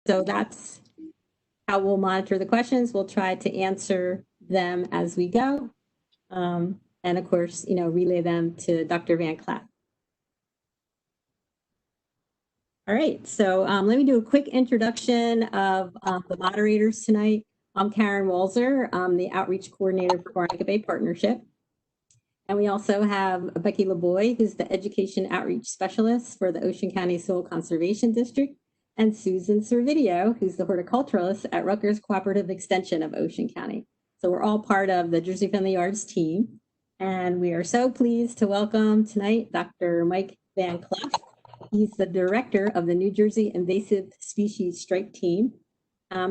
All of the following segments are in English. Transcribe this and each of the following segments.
So that's how we'll monitor the questions. We'll try to answer them as we go. And of course, relay them to Dr. Van Clef. All right, so let me do a quick introduction of the moderators tonight. I'm Karen Walzer. I'm the Outreach Coordinator for Barnegat Bay Partnership. And we also have Becky LeBoy, who's the Education Outreach Specialist for the Ocean County Soil Conservation District, and Susan Servideo, who's the horticulturalist at Rutgers Cooperative Extension of Ocean County. So we're all part of the Jersey Friendly Yards team. And we are so pleased to welcome tonight Dr. Mike Van Clef. He's the director of the New Jersey Invasive Species Strike Team.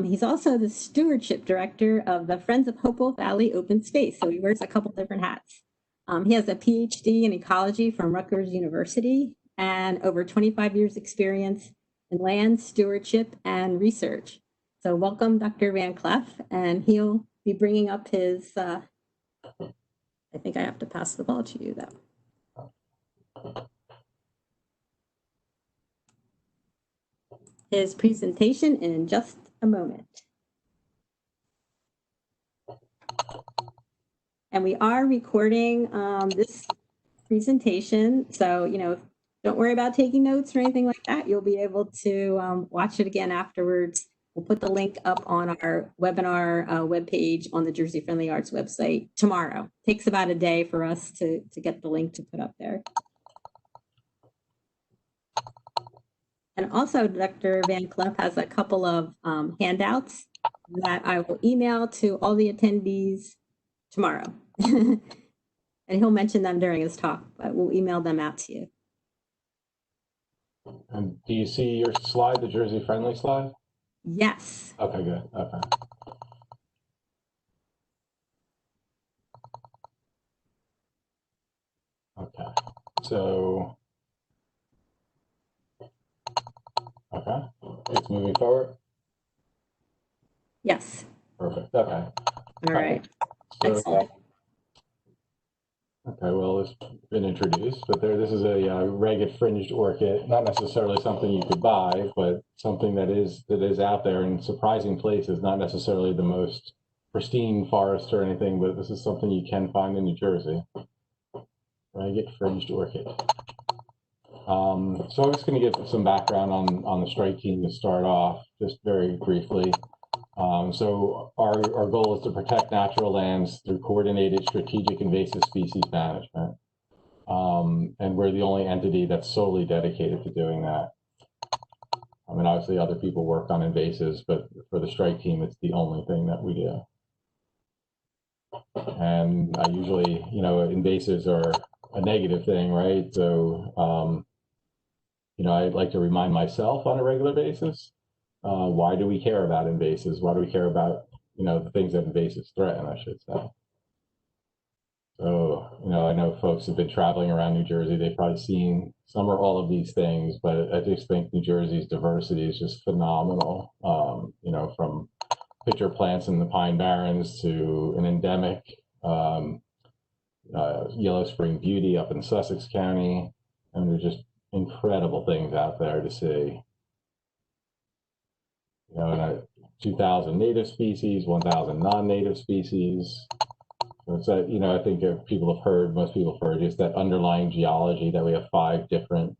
He's also the stewardship director of the Friends of Hopewell Valley Open Space. So he wears a couple different hats. He has a PhD in ecology from Rutgers University and over 25 years experience in land stewardship and research. So welcome, Dr. Van Clef, and he'll be bringing up his, I think I have to pass the ball to you though. His presentation in just a moment. And we are recording this presentation. So, don't worry about taking notes or anything like that. You'll be able to watch it again afterwards. We'll put the link up on our webinar webpage on the Jersey Friendly Arts website tomorrow. It takes about a day for us to get the link to put up there. And also, Dr. Van Clef has a couple of handouts that I will email to all the attendees tomorrow. And he'll mention them during his talk, but we'll email them out to you. And do you see your slide, the Jersey Friendly slide? Yes. Okay, good. Okay. Okay. So, okay, it's moving forward? Yes. Perfect. Okay. All right. So, excellent. Okay, well, it's been introduced, but this is a ragged fringed orchid, not necessarily something you could buy, but something that is out there in surprising places, not necessarily the most pristine forest or anything, but this is something you can find in New Jersey. Ragged fringed orchid. So I'm just going to give some background on the strike team to start off, just very briefly. So our goal is to protect natural lands through coordinated strategic invasive species management. And we're the only entity that's solely dedicated to doing that. I mean, obviously other people work on invasives, but for the strike team, it's the only thing that we do. And I usually, invasives are a negative thing, right? So, I'd like to remind myself on a regular basis, why do we care about invasives? Why do we care about, the things that invasives threaten, I should say. So, I know folks have been traveling around New Jersey. They've probably seen some or all of these things, but I just think New Jersey's diversity is just phenomenal. From pitcher plants in the Pine Barrens to an endemic yellow spring beauty up in Sussex County. And there's just incredible things out there to see. 2,000 native species, 1,000 non-native species. So it's that, I think most people have heard just that underlying geology that we have 5 different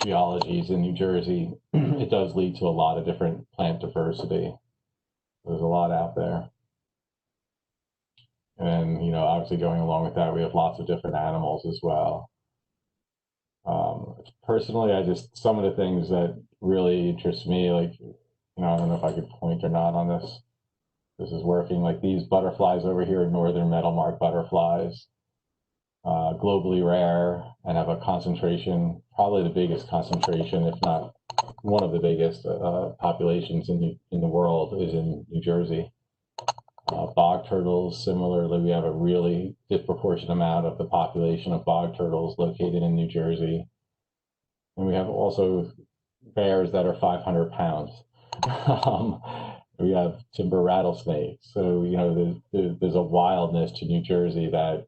geologies in New Jersey. It does lead to a lot of different plant diversity. There's a lot out there. And, obviously going along with that, we have lots of different animals as well. Personally, some of the things that really interest me, like, I don't know if I could point or not on this. This is working, like these butterflies over here, northern metalmark butterflies, globally rare and have a concentration, probably the biggest concentration, if not one of the biggest populations in the world is in New Jersey. Bog turtles, similarly, we have a really disproportionate amount of the population of bog turtles located in New Jersey. And we have also bears that are 500 pounds. We have timber rattlesnakes. So, there's a wildness to New Jersey that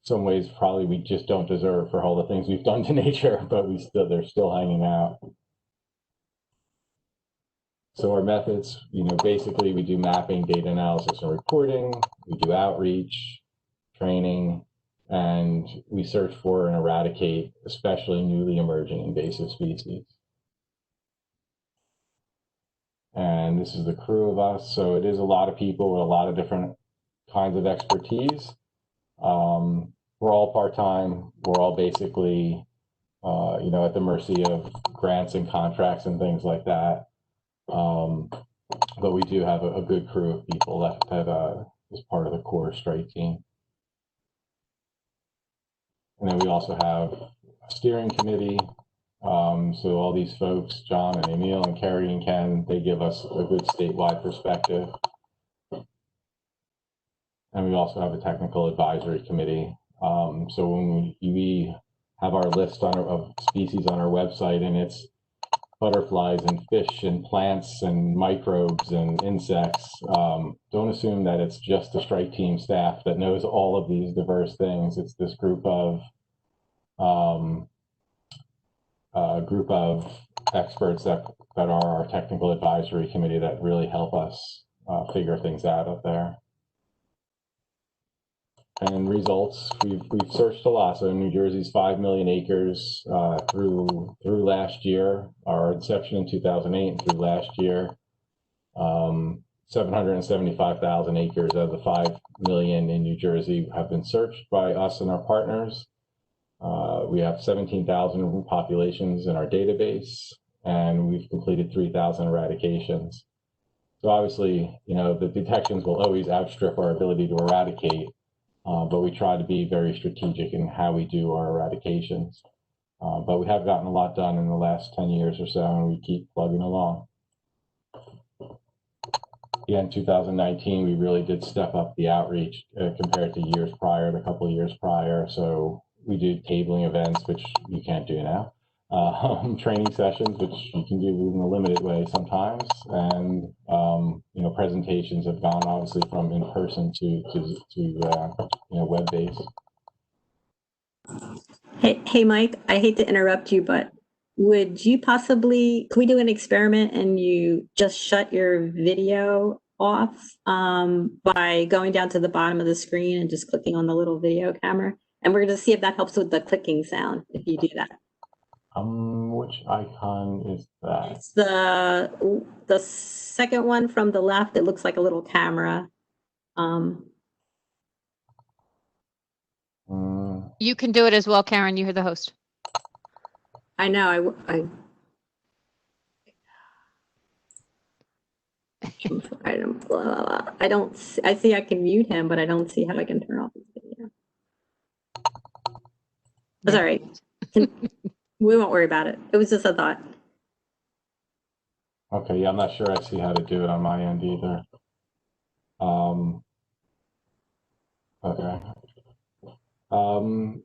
some ways probably we just don't deserve for all the things we've done to nature, but they're still hanging out. So our methods, basically we do mapping, data analysis, and reporting. We do outreach, training, and we search for and eradicate especially newly emerging invasive species. And this is the crew of us. So it is a lot of people with a lot of different kinds of expertise. We're all part-time. We're all basically, at the mercy of grants and contracts and things like that. But we do have a good crew of people that is part of the core strike team. And then we also have a steering committee. So all these folks, John and Emil and Carrie and Ken, they give us a good statewide perspective. And we also have a technical advisory committee. So when we have our list of species on our website, and it's butterflies and fish and plants and microbes and insects, don't assume that it's just the strike team staff that knows all of these diverse things. It's this group of experts that are our technical advisory committee that really help us figure things out there. And results, we've searched a lot. So New Jersey's 5 million acres through last year, our inception in 2008 and through last year, 775,000 acres of the 5 million in New Jersey have been searched by us and our partners. We have 17,000 populations in our database, and we've completed 3,000 eradications. So obviously, the detections will always outstrip our ability to eradicate. But we try to be very strategic in how we do our eradications. But we have gotten a lot done in the last 10 years or so, and we keep plugging along. Yeah, in 2019, we really did step up the outreach compared to years prior, the couple of years prior. So we do tabling events, which you can't do now. Training sessions, which you can do in a limited way sometimes, and presentations have gone obviously from in person to web based. Hey, Mike, I hate to interrupt you, but could we do an experiment and you just shut your video off by going down to the bottom of the screen and just clicking on the little video camera? And we're going to see if that helps with the clicking sound if you do that. Which icon is that? It's the second one from the left. It looks like a little camera. You can do it as well, Karen. You're the host. I know. I don't. I see. I can mute him, but I don't see how I can turn off his video. That's all right. We won't worry about it. It was just a thought. Okay, yeah, I'm not sure I see how to do it on my end either.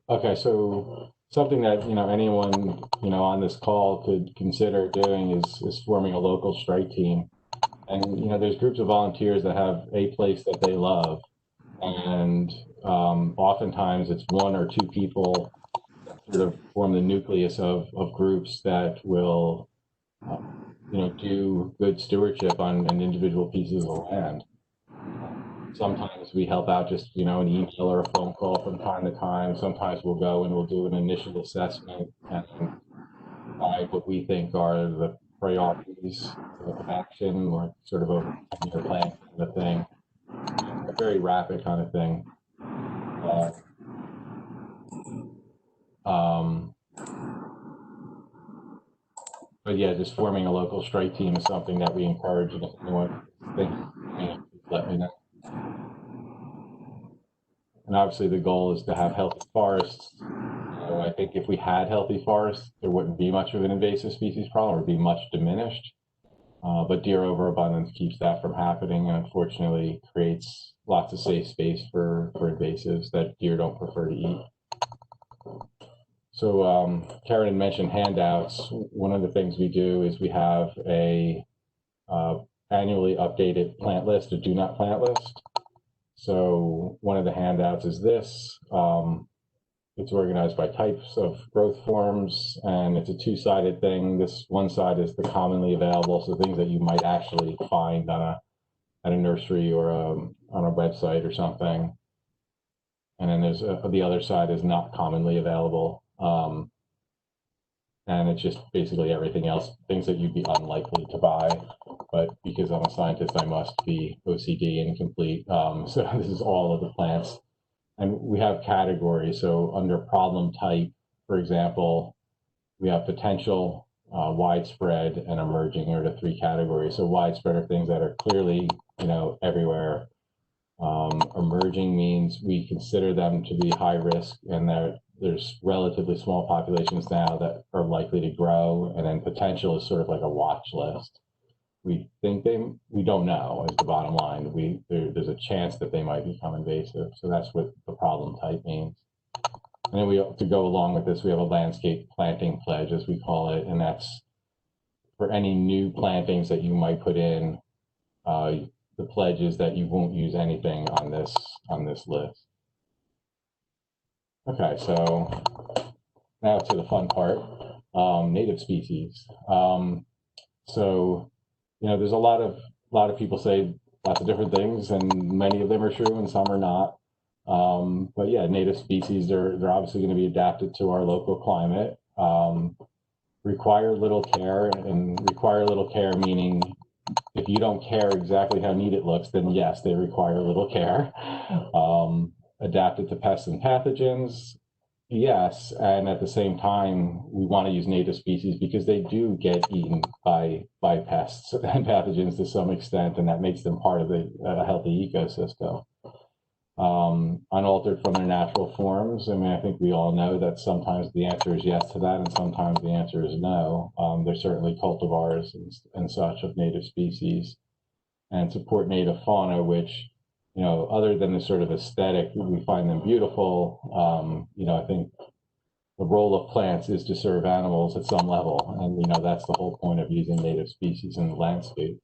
Okay, so something that anyone on this call could consider doing is forming a local strike team. And there's groups of volunteers that have a place that they love, and oftentimes it's one or two people sort of form the nucleus of groups that will, do good stewardship on individual pieces of land. Sometimes we help out just, an email or a phone call from time to time. Sometimes we'll go and we'll do an initial assessment and find what we think are the priorities of action, or sort of a 10-year plan kind of thing. A very rapid kind of thing. But yeah, just forming a local strike team is something that we encourage, and if anyone thinks, let me know. And obviously the goal is to have healthy forests. So I think if we had healthy forests, there wouldn't be much of an invasive species problem, or be much diminished. But deer overabundance keeps that from happening, and unfortunately creates lots of safe space for invasives that deer don't prefer to eat. So Karen had mentioned handouts. One of the things we do is we have a annually updated plant list, a do not plant list. So one of the handouts is this. it's organized by types of growth forms, and it's a two-sided thing. This one side is the commonly available, so things that you might actually find on at a nursery or on a website or something. And then there's the other side is not commonly available. And it's just basically everything else, things that you'd be unlikely to buy. But because I'm a scientist, I must be OCD and complete. So this is all of the plants. And we have categories. So under problem type, for example, we have potential, widespread, and emerging are the three categories. So widespread are things that are clearly, everywhere. Emerging means we consider them to be high risk, and there's relatively small populations now that are likely to grow. And then potential is sort of like a watch list. We don't know is the bottom line. There's a chance that they might become invasive. So that's what the problem type means. And then to go along with this, we have a landscape planting pledge, as we call it. And that's for any new plantings that you might put in. The pledge is that you won't use anything on this list. Okay, so now to the fun part, native species. So, there's a lot of people say lots of different things, and many of them are true and some are not. But yeah, native species, they're obviously going to be adapted to our local climate, require little care, and require little care meaning if you don't care exactly how neat it looks, then yes, they require little care. Adapted to pests and pathogens, yes, and at the same time, we want to use native species because they do get eaten by pests and pathogens to some extent, and that makes them part of a healthy ecosystem. Unaltered from their natural forms. I mean, I think we all know that sometimes the answer is yes to that, and sometimes the answer is no. There's certainly cultivars and such of native species, and support native fauna, which, other than the sort of aesthetic, we find them beautiful. I think the role of plants is to serve animals at some level, and that's the whole point of using native species in the landscape.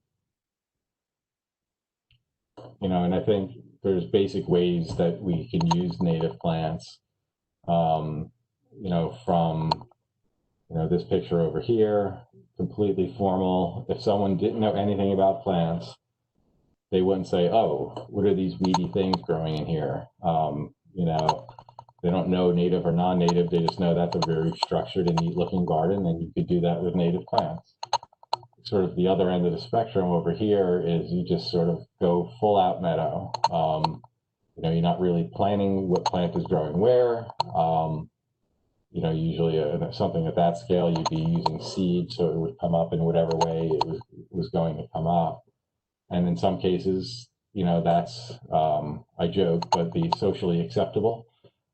And I think there's basic ways that we can use native plants, from, this picture over here, completely formal. If someone didn't know anything about plants, they wouldn't say, oh, what are these weedy things growing in here? They don't know native or non-native. They just know that's a very structured and neat looking garden, and you could do that with native plants. Sort of the other end of the spectrum over here is you just sort of go full out meadow. You're not really planning what plant is growing where. Usually something at that scale, you'd be using seed, so it would come up in whatever way it was going to come up. And in some cases, that's, I joke, but the socially acceptable.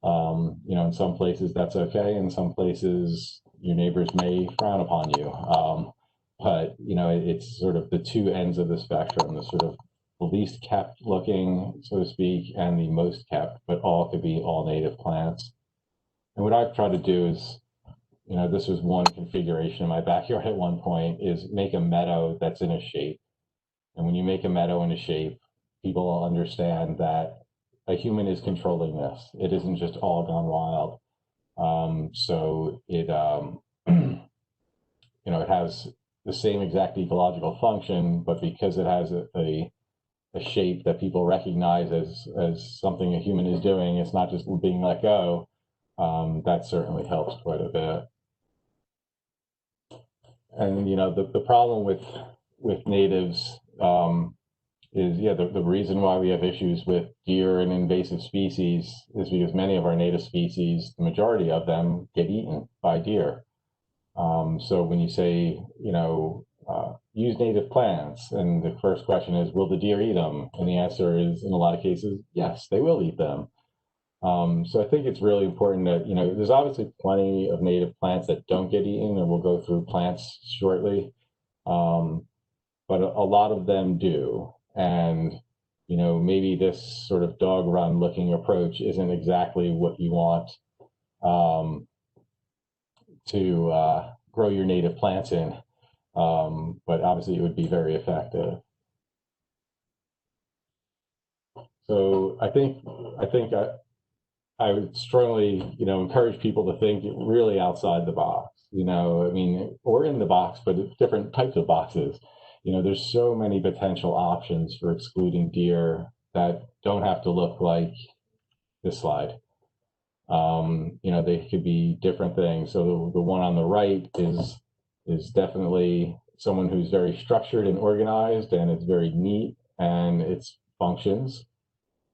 In some places that's okay. In some places, your neighbors may frown upon you. But, it's sort of the two ends of the spectrum, the sort of the least kept looking, so to speak, and the most kept, but all could be all native plants. And what I've tried to do is, this was one configuration in my backyard at one point, is make a meadow that's in a shape. And when you make a meadow in a shape, people will understand that a human is controlling this. It isn't just all gone wild. So it, it has the same exact ecological function, but because it has a shape that people recognize as something a human is doing, it's not just being let go. That certainly helps quite a bit. And the problem with natives is the reason why we have issues with deer and invasive species is because many of our native species, the majority of them, get eaten by deer. So when you say, use native plants, and the first question is, will the deer eat them? And the answer is, in a lot of cases, yes, they will eat them. So I think it's really important that, there's obviously plenty of native plants that don't get eaten, and we'll go through plants shortly. But a lot of them do. And, maybe this sort of dog run looking approach isn't exactly what you want to grow your native plants in. But obviously it would be very effective. So I think I would strongly, encourage people to think really outside the box, I mean, or in the box, but different types of boxes. There's so many potential options for excluding deer that don't have to look like this slide. They could be different things. So the one on the right is definitely someone who's very structured and organized, and it's very neat and its functions.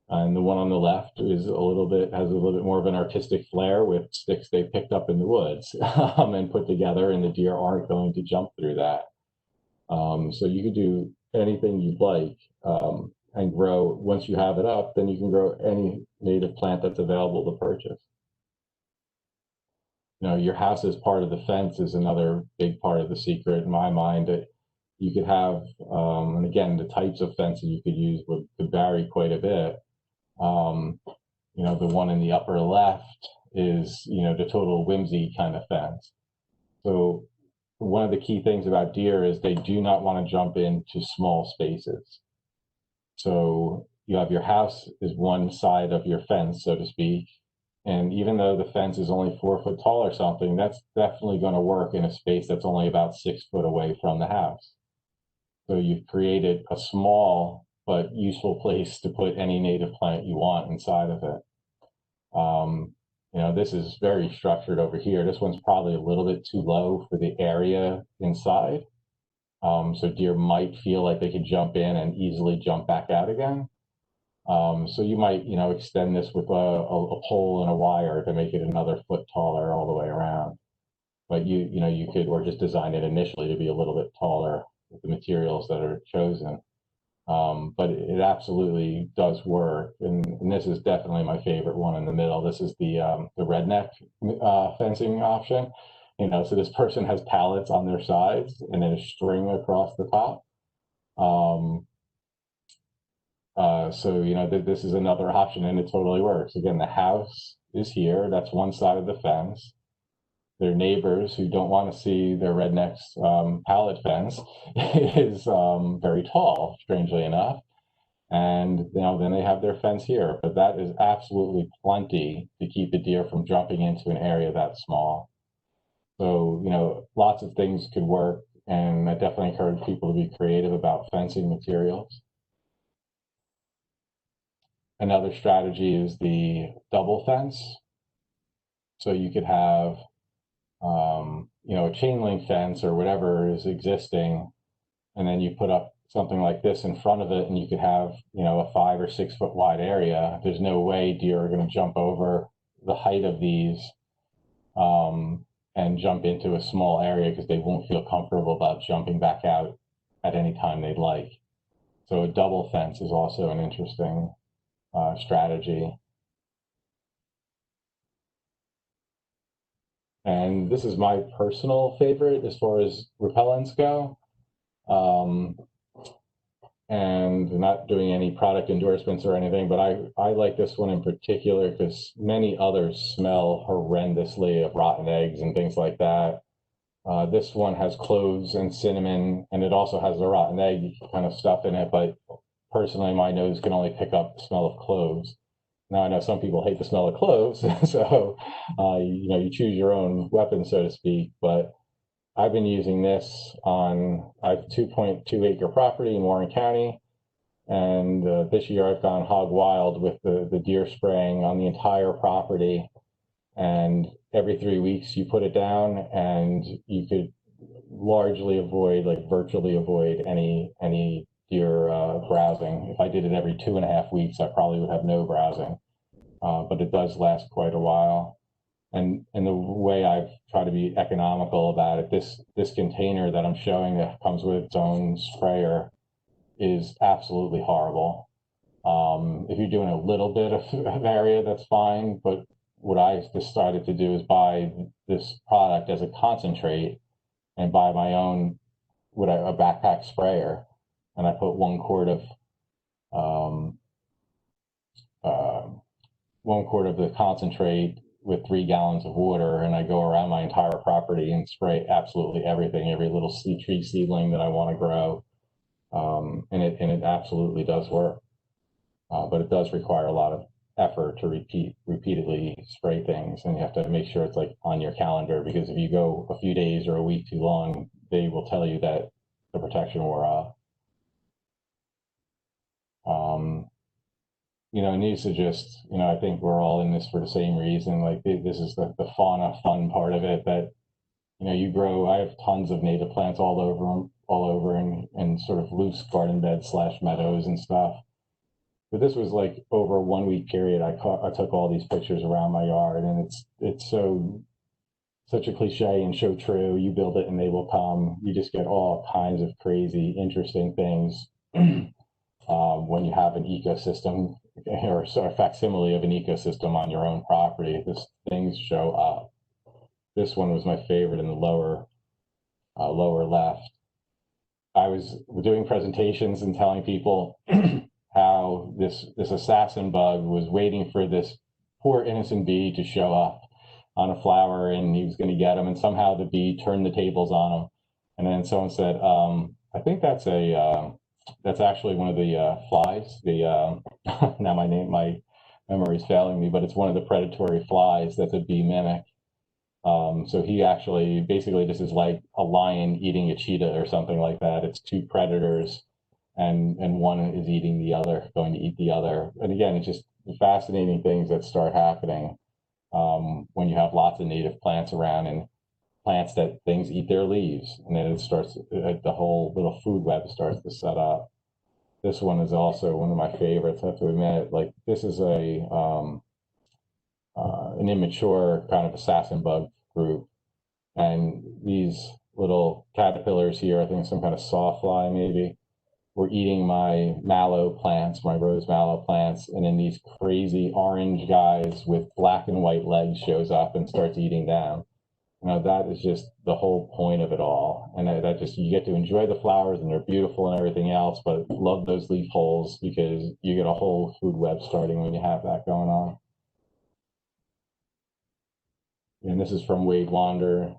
And the one on the left has a little bit more of an artistic flair with sticks they picked up in the woods and put together, and the deer aren't going to jump through that. So you could do anything you'd like and grow. Once you have it up, then you can grow any native plant that's available to purchase. Your house as part of the fence is another big part of the secret in my mind. You could have, and again, the types of fences you could use could vary quite a bit. The one in the upper left is, the total whimsy kind of fence. So one of the key things about deer is they do not want to jump into small spaces. So you have your house is one side of your fence, so to speak. And even though the fence is only 4 foot tall or something, that's definitely going to work in a space that's only about 6 foot away from the house. So you've created a small but useful place to put any native plant you want inside of it. This is very structured over here. This one's probably a little bit too low for the area inside. So deer might feel like they could jump in and easily jump back out again. So you might, extend this with a pole and a wire to make it another foot taller all the way around. But you could, or just design it initially to be a little bit taller with the materials that are chosen. But it absolutely does work. And this is definitely my favorite one in the middle. This is the redneck fencing option. So this person has pallets on their sides and then a string across the top. This is another option, and it totally works. Again, the house is here. That's one side of the fence. Their neighbors who don't want to see their rednecks pallet fence is very tall, strangely enough. And then they have their fence here, but that is absolutely plenty to keep the deer from jumping into an area that small. So, lots of things could work, and I definitely encourage people to be creative about fencing materials. Another strategy is the double fence. So you could have a chain link fence or whatever is existing, and then you put up something like this in front of it, and you could have a 5 or 6 foot wide area. There's no way deer are going to jump over the height of these and jump into a small area because they won't feel comfortable about jumping back out at any time they'd like. So a double fence is also an interesting strategy. And this is my personal favorite as far as repellents go. And not doing any product endorsements or anything, but I like this one in particular because many others smell horrendously of rotten eggs and things like that. This one has cloves and cinnamon, and it also has the rotten egg kind of stuff in it, but personally my nose can only pick up the smell of cloves. Now I know some people hate the smell of cloves, so you choose your own weapon, so to speak, but I've been using this on, I have 2.2 acre property in Warren County. And this year I've gone hog wild with the deer spraying on the entire property. And every 3 weeks you put it down, and you could largely avoid, like virtually avoid any deer browsing. If I did it every 2.5 weeks, I probably would have no browsing. But it does last quite a while. And the way I've tried to be economical about it, this container that I'm showing that comes with its own sprayer is absolutely horrible. If you're doing a little bit of area, that's fine. But what I decided to do is buy this product as a concentrate and buy my own a backpack sprayer. And I put 1 quart of 1 quart of the concentrate with 3 gallons of water, and I go around my entire property and spray absolutely everything, every little tree seedling that I want to grow, and it absolutely does work, but it does require a lot of effort to repeatedly spray things, and you have to make sure it's like on your calendar, because if you go a few days or a week too long, they will tell you that the protection wore off. It needs to just, I think we're all in this for the same reason. Like this is the fauna fun part of it, that you grow. I have tons of native plants all over and sort of loose garden beds / meadows and stuff. But this was like over a 1 week period. I took all these pictures around my yard, and it's such a cliche and so true. You build it and they will come. You just get all kinds of crazy, interesting things when you have an ecosystem, or a facsimile of an ecosystem on your own property. Things show up. This one was my favorite in the lower left. I was doing presentations and telling people how this assassin bug was waiting for this poor innocent bee to show up on a flower, and he was going to get him, and somehow the bee turned the tables on him. And then someone said, I think that's actually one of the flies. Now my memory is failing me, but it's one of the predatory flies that's a bee mimic. So he actually, basically, this is like a lion eating a cheetah or something like that. It's two predators, and one is eating the other, going to eat the other. And again, it's just fascinating things that start happening when you have lots of native plants around, and plants that things eat their leaves, and then the whole little food web starts to set up. This one is also one of my favorites, I have to admit. Like, this is an immature kind of assassin bug group, and these little caterpillars here, I think some kind of sawfly maybe, were eating my mallow plants, my rose mallow plants, and then these crazy orange guys with black and white legs shows up and starts eating them. That is just the whole point of it all. And that just, you get to enjoy the flowers, and they're beautiful and everything else, but love those leaf holes, because you get a whole food web starting when you have that going on. And this is from Wade Wander,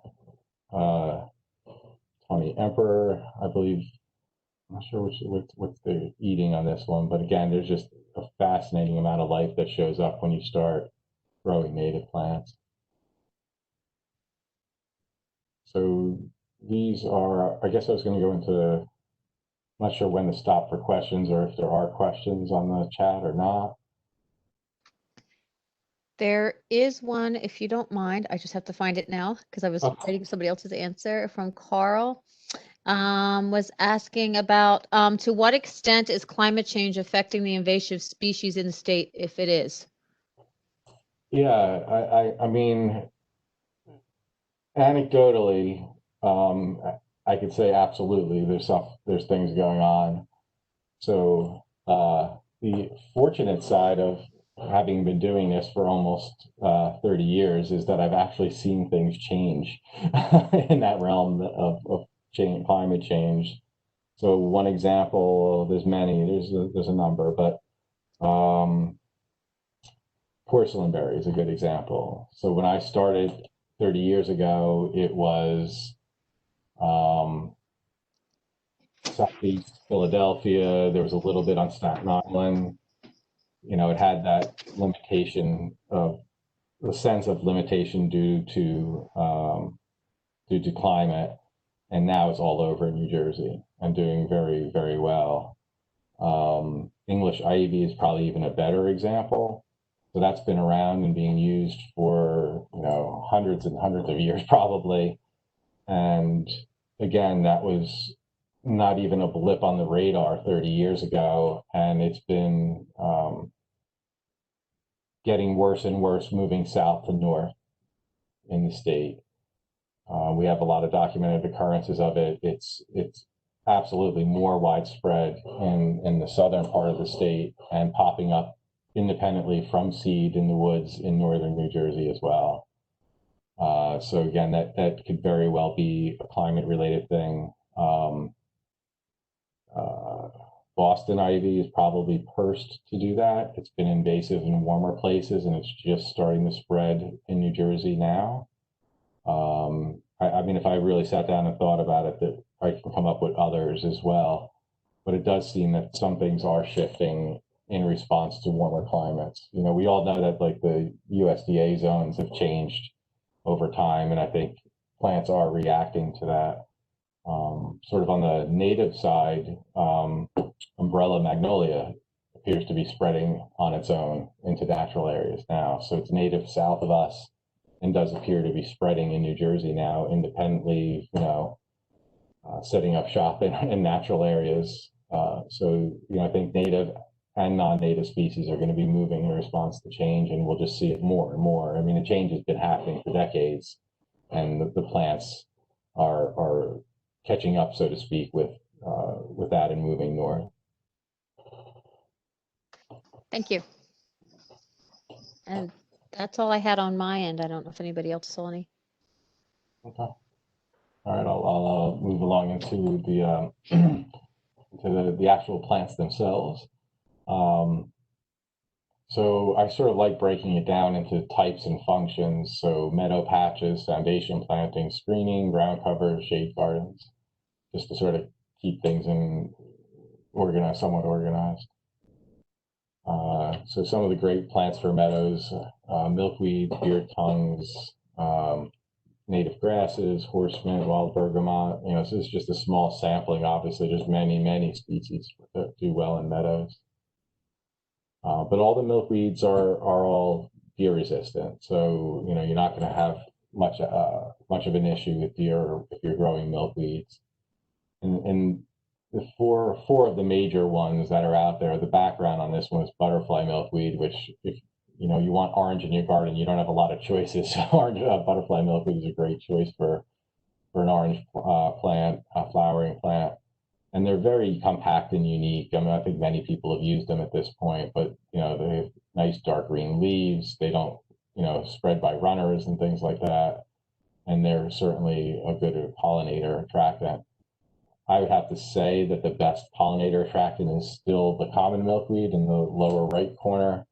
Tommy Emperor, I believe. I'm not sure what they're eating on this one, but again, there's just a fascinating amount of life that shows up when you start growing native plants. So these are, I guess I was going to go into, I'm not sure when to stop for questions, or if there are questions on the chat or not. There is one, if you don't mind. I just have to find it now because I was writing somebody else's answer from Carl. Was asking about to what extent is climate change affecting the invasive species in the state, if it is? Yeah, I mean, anecdotally, I could say absolutely. There's things going on. So the fortunate side of having been doing this for almost 30 years is that I've actually seen things change in that realm of climate change. So one example, there's many, there's a number, but porcelain berry is a good example. So when I started 30 years ago, it was Southeast Philadelphia. There was a little bit on Staten Island. It had that limitation of the sense of limitation due to climate, and now it's all over New Jersey and doing very, very well. English ivy is probably even a better example. So that's been around and being used for hundreds and hundreds of years probably. And again, that was not even a blip on the radar 30 years ago, and it's been getting worse and worse, moving south to north in the state. We have a lot of documented occurrences of it. It's absolutely more widespread in the southern part of the state, and popping up independently from seed in the woods in northern New Jersey as well. So again, that could very well be a climate-related thing. Boston ivy is probably first to do that. It's been invasive in warmer places, and it's just starting to spread in New Jersey now. I mean, if I really sat down and thought about it, that I can come up with others as well. But it does seem that some things are shifting in response to warmer climates. You know, we all know that like the USDA zones have changed over time, and I think plants are reacting to that. Sort of on the native side, umbrella magnolia appears to be spreading on its own into natural areas now. So it's native south of us and does appear to be spreading in New Jersey now independently, you know, setting up shop in natural areas. So, you know, I think native and non-native species are going to be moving in response to change, and we'll just see it more and more. I mean, the change has been happening for decades, and the plants are catching up, so to speak, with that and moving north. Thank you. And that's all I had on my end. I don't know if anybody else saw any. Okay. All right, I'll move along into the to the actual plants themselves. So I sort of like breaking it down into types and functions. So meadow patches, foundation planting, screening, ground cover, shade gardens, just to sort of keep things in organized, somewhat organized. So some of the great plants for meadows, milkweed, beard tongues, native grasses, horsemint, wild bergamot. You know, so this is just a small sampling. Obviously, there's many, many species that do well in meadows. But all the milkweeds are all deer resistant. So, you know, you're not going to have much of an issue with deer if you're growing milkweeds. And the four of the major ones that are out there, the background on this one is butterfly milkweed, which if you know you want orange in your garden, you don't have a lot of choices. Orange butterfly milkweed is a great choice for an orange plant, a flowering plant. And they're very compact and unique. I mean, I think many people have used them at this point, but you know, they have nice dark green leaves. They don't, you know, spread by runners and things like that. And they're certainly a good pollinator attractant. I would have to say that the best pollinator attractant is still the common milkweed in the lower right corner.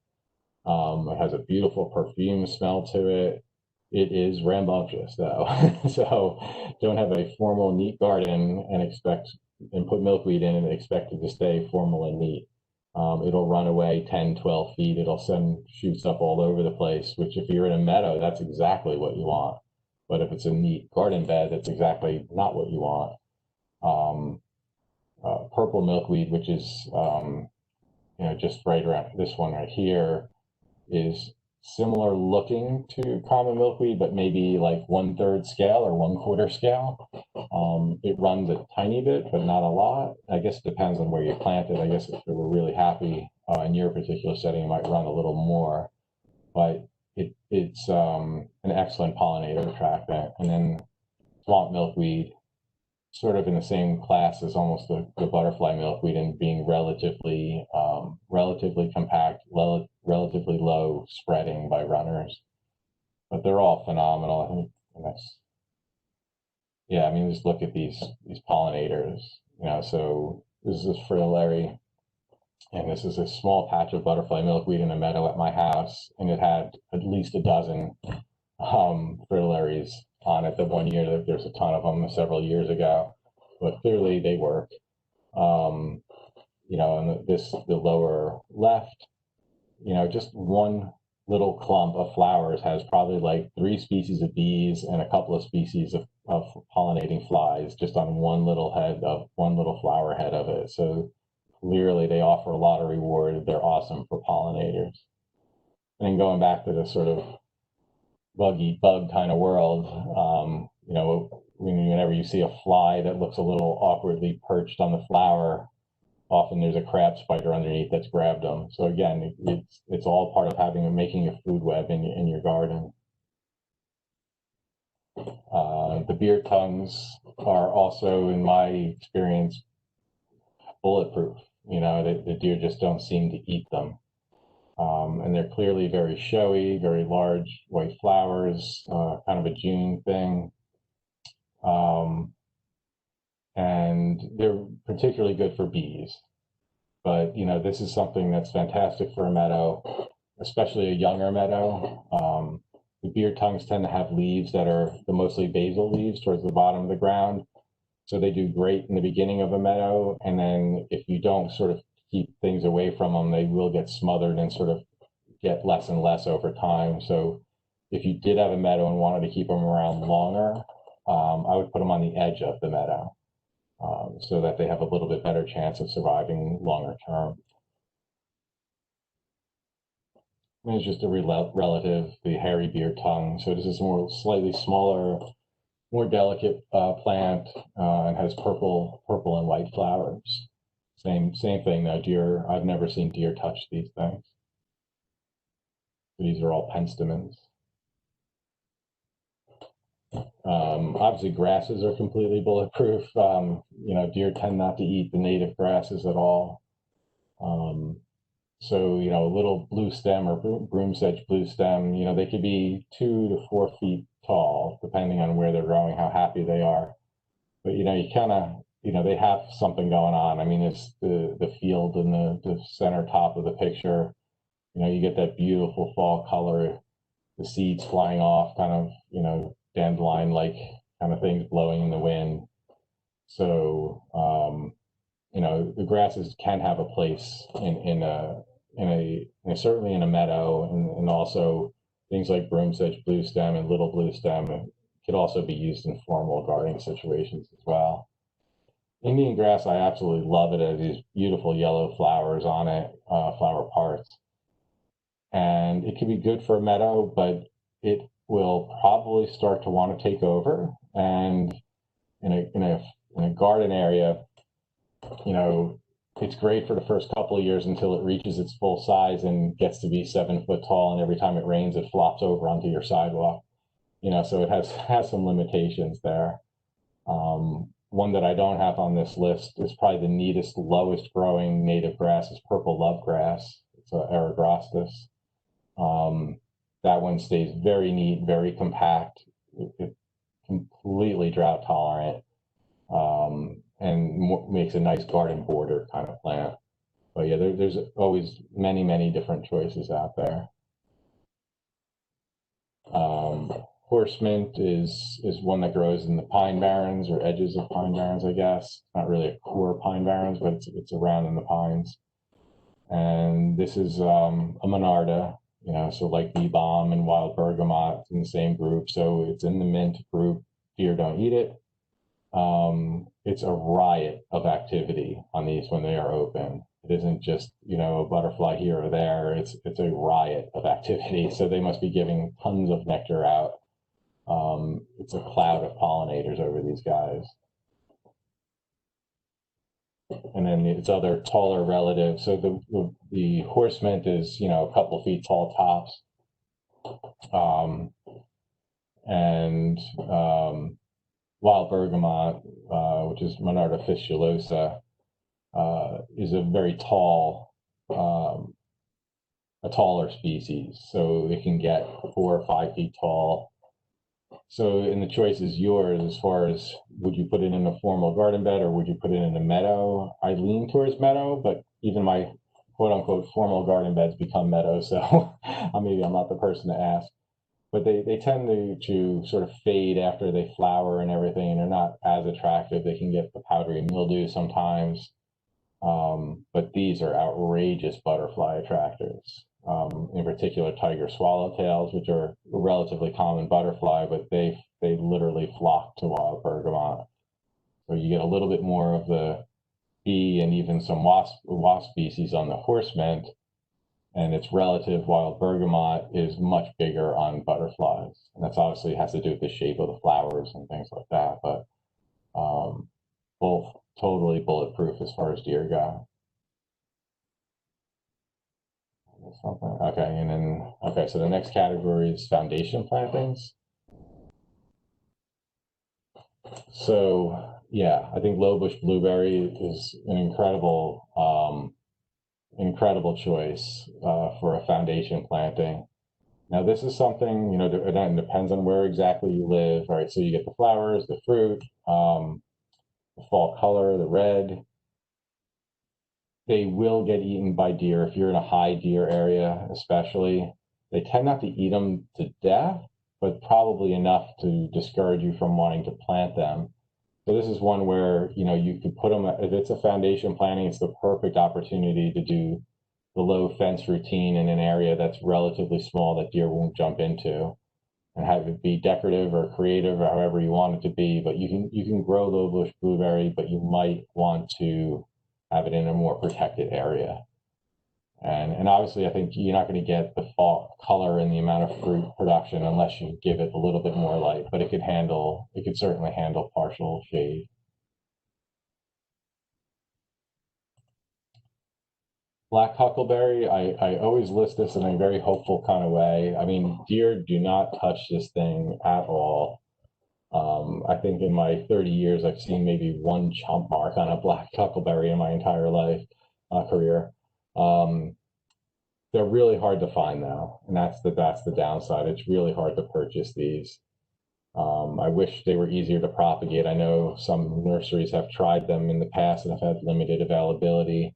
It has a beautiful perfume smell to it. It is rambunctious though. So don't have a formal, neat garden and put milkweed in and expect it to stay formal and neat. It'll run away 10, 12 feet. It'll send shoots up all over the place, which if you're in a meadow, that's exactly what you want. But if it's a neat garden bed, that's exactly not what you want. Purple milkweed, which is, you know, just right around this one right here, is similar looking to common milkweed, but maybe like 1/3 scale or 1/4 scale. It runs a tiny bit, but not a lot. I guess it depends on where you plant it. I guess if you were really happy in your particular setting, it might run a little more. But it's an excellent pollinator attractant. And then swamp milkweed, sort of in the same class as almost the butterfly milkweed, and being relatively compact, relatively low spreading by runners. But they're all phenomenal. I think that's, yeah, I mean, just look at these pollinators, you know. So this is fritillary, and this is a small patch of butterfly milkweed in a meadow at my house, and it had at least a dozen fritillaries on it. The one year that there's a ton of them several years ago, but clearly they work. You know, and the lower left, you know, just one little clump of flowers has probably like 3 species of bees and a couple of species of pollinating flies just on one little flower head of it. So clearly they offer a lot of reward. They're awesome for pollinators. And then going back to the sort of bug eat bug kind of world, you know, whenever you see a fly that looks a little awkwardly perched on the flower, often there's a crab spider underneath that's grabbed them. So again, it's all part of making a food web in your garden. The beard tongues are also, in my experience, bulletproof. You know, the deer just don't seem to eat them. And they're clearly very showy, very large white flowers, kind of a June thing. And they're particularly good for bees. But, you know, this is something that's fantastic for a meadow, especially a younger meadow. The beard tongues tend to have leaves that are the mostly basal leaves towards the bottom of the ground. So they do great in the beginning of a meadow. And then if you don't sort of keep things away from them, they will get smothered and sort of get less and less over time. So if you did have a meadow and wanted to keep them around longer, I would put them on the edge of the meadow so that they have a little bit better chance of surviving longer term. And it's just a relative, the hairy beard tongue. So this is more slightly smaller, more delicate plant and has purple and white flowers. Same thing though. Deer, I've never seen deer touch these things. These are all penstemons. Obviously, grasses are completely bulletproof. Deer tend not to eat the native grasses at all. So, a little blue stem or broom sedge blue stem, they could be 2 to 4 feet tall, depending on where they're growing, how happy they are. But, you kind of, they have something going on. I mean, it's the field in the center top of the picture. You get that beautiful fall color, the seeds flying off, kind of, dandelion-like kind of things blowing in the wind. So, the grasses can have a place certainly in a meadow, and also things like broom sedge blue stem and little blue stem could also be used in formal gardening situations as well. Indian grass, I absolutely love it. It has these beautiful yellow flowers on it, flower parts. And it can be good for a meadow, but it will probably start to want to take over. And in a garden area, it's great for the first couple of years until it reaches its full size and gets to be 7 foot tall. And every time it rains, it flops over onto your sidewalk. So it has some limitations there. One that I don't have on this list is probably the neatest, lowest growing native grass is purple love grass. It's Eragrostis. That one stays very neat, very compact. It's completely drought tolerant. And makes a nice garden border kind of plant. But yeah, there's always many different choices out there. Horse mint is one that grows in the pine barrens or edges of pine barrens, I guess. Not really a core pine barrens, but it's around in the pines. And this is a monarda, so like bee balm and wild bergamot in the same group. So it's in the mint group. Deer don't eat it. It's a riot of activity on these when they are open. It isn't just, a butterfly here or there. It's a riot of activity. So they must be giving tons of nectar out. It's a cloud of pollinators over these guys. And then its other taller relative. So the horse mint is, a couple feet tall tops. Wild bergamot, which is Monarda fistulosa, is a very tall, a taller species. So it can get 4 or 5 feet tall. So, and the choice is yours as far as would you put it in a formal garden bed or would you put it in a meadow? I lean towards meadow, but even my quote unquote formal garden beds become meadow. So maybe I'm not the person to ask. But they tend to sort of fade after they flower and everything, and they're not as attractive. They can get the powdery mildew sometimes. But these are outrageous butterfly attractors. In particular, tiger swallowtails, which are a relatively common butterfly, but they literally flock to wild bergamot. So you get a little bit more of the bee and even some wasp species on the horse mint, and its relative wild bergamot is much bigger on butterflies. And that's obviously has to do with the shape of the flowers and things like that, but both totally bulletproof as far as deer go. Okay, so the next category is foundation plantings. So yeah, I think low bush blueberry is an incredible choice for a foundation planting. Now this is something, it depends on where exactly you live. All right, so you get the flowers, the fruit, the fall color, the red. They will get eaten by deer if you're in a high deer area, especially. They tend not to eat them to death, but probably enough to discourage you from wanting to plant them. So this is one where, you know, you could put them, if it's a foundation planting, it's the perfect opportunity to do the low fence routine in an area that's relatively small that deer won't jump into, and have it be decorative or creative or however you want it to be. But you can grow low bush blueberry, but you might want to have it in a more protected area. And obviously, I think you're not going to get the fall color and the amount of fruit production unless you give it a little bit more light, but it could certainly handle partial shade. Black huckleberry, I always list this in a very hopeful kind of way. I mean, deer do not touch this thing at all. I think in my 30 years, I've seen maybe one chomp mark on a black huckleberry in my entire life, career. They're really hard to find now, and that's the downside. It's really hard to purchase these. I wish they were easier to propagate. I know some nurseries have tried them in the past and have had limited availability,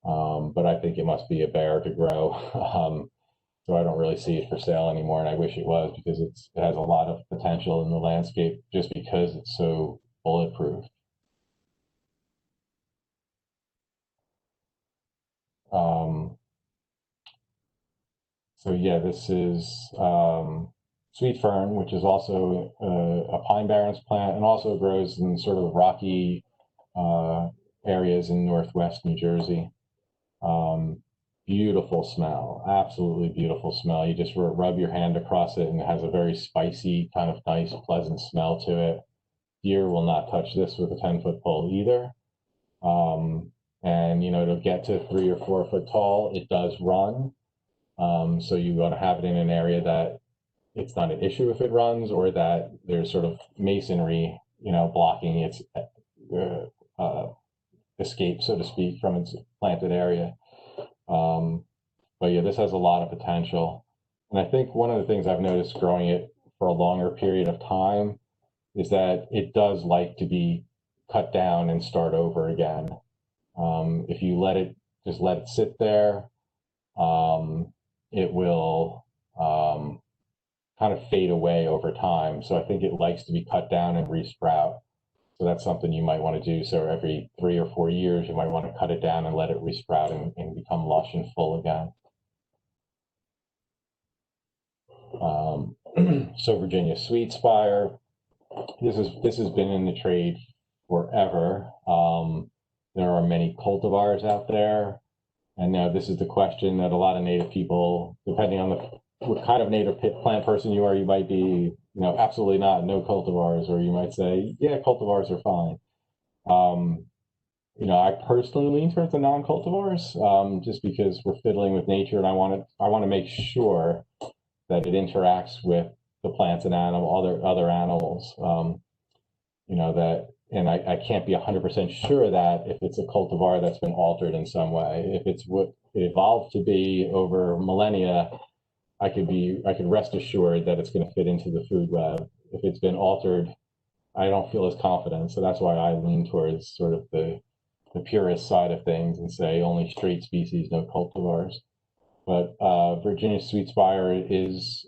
but I think it must be a bear to grow. So I don't really see it for sale anymore, and I wish it was, because it has a lot of potential in the landscape just because it's so bulletproof. So yeah, this is sweet fern, which is also a pine barrens plant, and also grows in sort of rocky areas in northwest New Jersey. Beautiful smell, absolutely beautiful smell. You just rub your hand across it and it has a very spicy, kind of nice, pleasant smell to it. Deer will not touch this with a 10-foot pole either. And, you know, to get to 3 or 4 foot tall, it does run. So you want to have it in an area that it's not an issue if it runs, or that there's sort of masonry, you know, blocking its escape, so to speak, from its planted area. But yeah, this has a lot of potential. And I think one of the things I've noticed growing it for a longer period of time is that it does like to be cut down and start over again. If you just let it sit there, it will kind of fade away over time. So I think it likes to be cut down and resprout. So that's something you might want to do. So every 3 or 4 years, you might want to cut it down and let it resprout and become lush and full again. So Virginia sweet spire, this has been in the trade forever. There are many cultivars out there, and now this is the question that a lot of native people, depending on what kind of native plant person you are, you might be, you know, absolutely not, no cultivars, or you might say, yeah, cultivars are fine. You know, I personally lean towards the non-cultivars, just because we're fiddling with nature, and I want to make sure that it interacts with the plants and other animals. You know, that, and I can't be 100% sure that if it's a cultivar that's been altered in some way, if it's what it evolved to be over millennia, I could rest assured that it's going to fit into the food web. If it's been altered, I don't feel as confident. So that's why I lean towards sort of the purist side of things and say only straight species, no cultivars. But Virginia sweet spire is,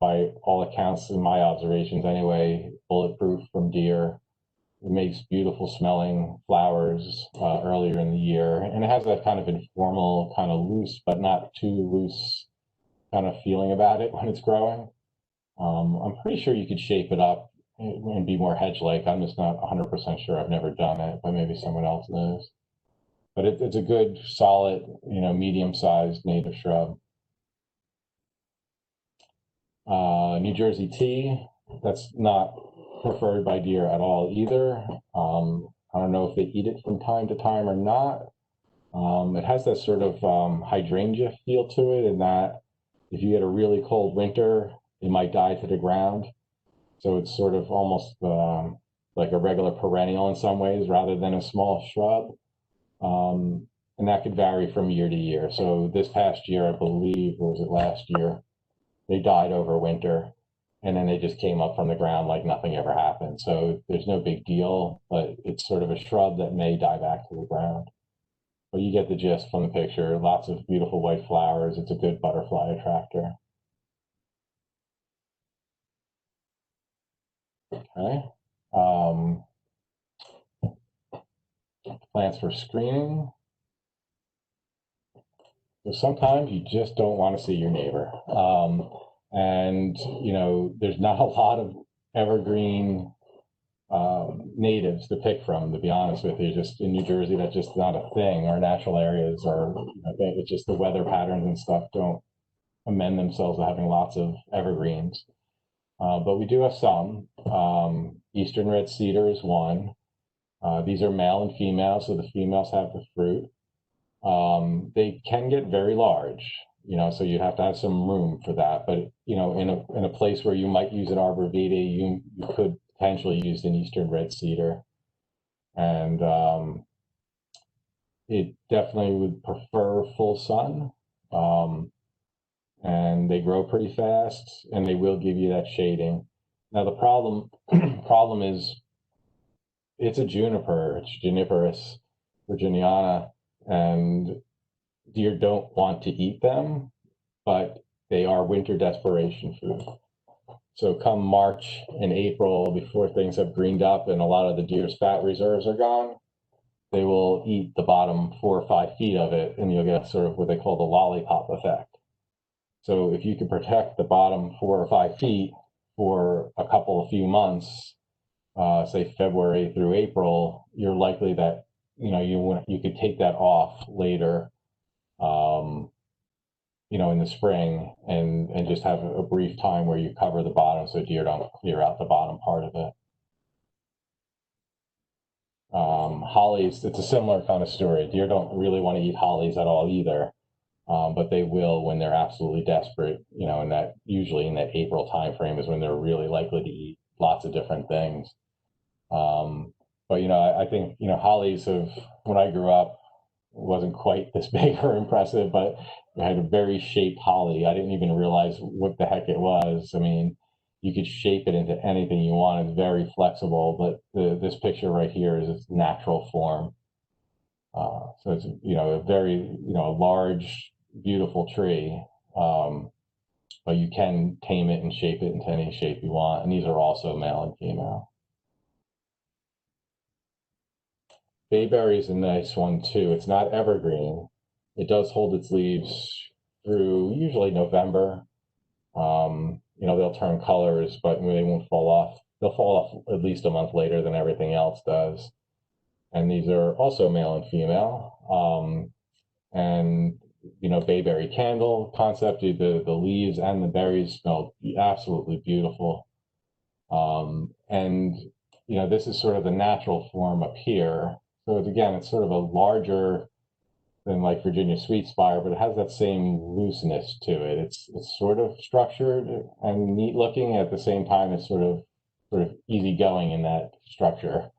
by all accounts, in my observations anyway, bulletproof from deer. It makes beautiful smelling flowers earlier in the year, and it has that kind of informal, kind of loose, but not too loose kind of feeling about it when it's growing. I'm pretty sure you could shape it up and be more hedge-like. I'm just not 100% sure. I've never done it, but maybe someone else knows. But it's a good, solid, you know, medium-sized native shrub. New Jersey tea, that's not preferred by deer at all either. I don't know if they eat it from time to time or not. It has that sort of hydrangea feel to it, in that if you get a really cold winter, it might die to the ground. So it's sort of almost like a regular perennial in some ways, rather than a small shrub. And that could vary from year to year. So this past year, I believe, or was it last year, they died over winter, and then they just came up from the ground like nothing ever happened. So there's no big deal, but it's sort of a shrub that may die back to the ground. But you get the gist from the picture. Lots of beautiful white flowers. It's a good butterfly attractor. Okay. Plants for screening. So sometimes you just don't want to see your neighbor. And, you know, there's not a lot of evergreen natives to pick from, to be honest with you. Just in New Jersey, that's just not a thing. Our natural areas are, I think it's just the weather patterns and stuff don't amend themselves to having lots of evergreens. But we do have some. Eastern red cedar is one. These are male and female, so the females have the fruit. They can get very large, you know, so you have to have some room for that. But, you know, in a place where you might use an arborvitae, you could potentially use an eastern red cedar. And it definitely would prefer full sun. And they grow pretty fast, and they will give you that shading. Now the problem is it's a juniper, it's Juniperus virginiana, and deer don't want to eat them, but they are winter desperation food. So come March and April, before things have greened up and a lot of the deer's fat reserves are gone, they will eat the bottom 4 or 5 feet of it, and you'll get sort of what they call the lollipop effect. So if you can protect the bottom 4 or 5 feet for a few months, say February through April, you're likely that, you know, you could take that off later, you know, in the spring, and just have a brief time where you cover the bottom so deer don't clear out the bottom part of it. Hollies, it's a similar kind of story. Deer don't really want to eat hollies at all either, but they will when they're absolutely desperate, you know, and that usually in that April timeframe is when they're really likely to eat lots of different things. But, you know, I think, you know, hollies when I grew up, wasn't quite this big or impressive, but it had a very shaped holly. I didn't even realize what the heck it was. I mean, you could shape it into anything you want. It's very flexible, but this picture right here is its natural form. So it's, you know, a very, you know, a large, beautiful tree, but you can tame it and shape it into any shape you want. And these are also male and female. Bayberry is a nice one too. It's not evergreen. It does hold its leaves through usually November. You know, they'll turn colors, but they won't fall off. They'll fall off at least a month later than everything else does. And these are also male and female. And, you know, bayberry candle concept, the leaves and the berries smell absolutely beautiful. And, you know, this is sort of the natural form up here. So again, it's sort of a larger than like Virginia sweet spire, but it has that same looseness to it. It's sort of structured and neat looking at the same time. It's sort of easygoing in that structure.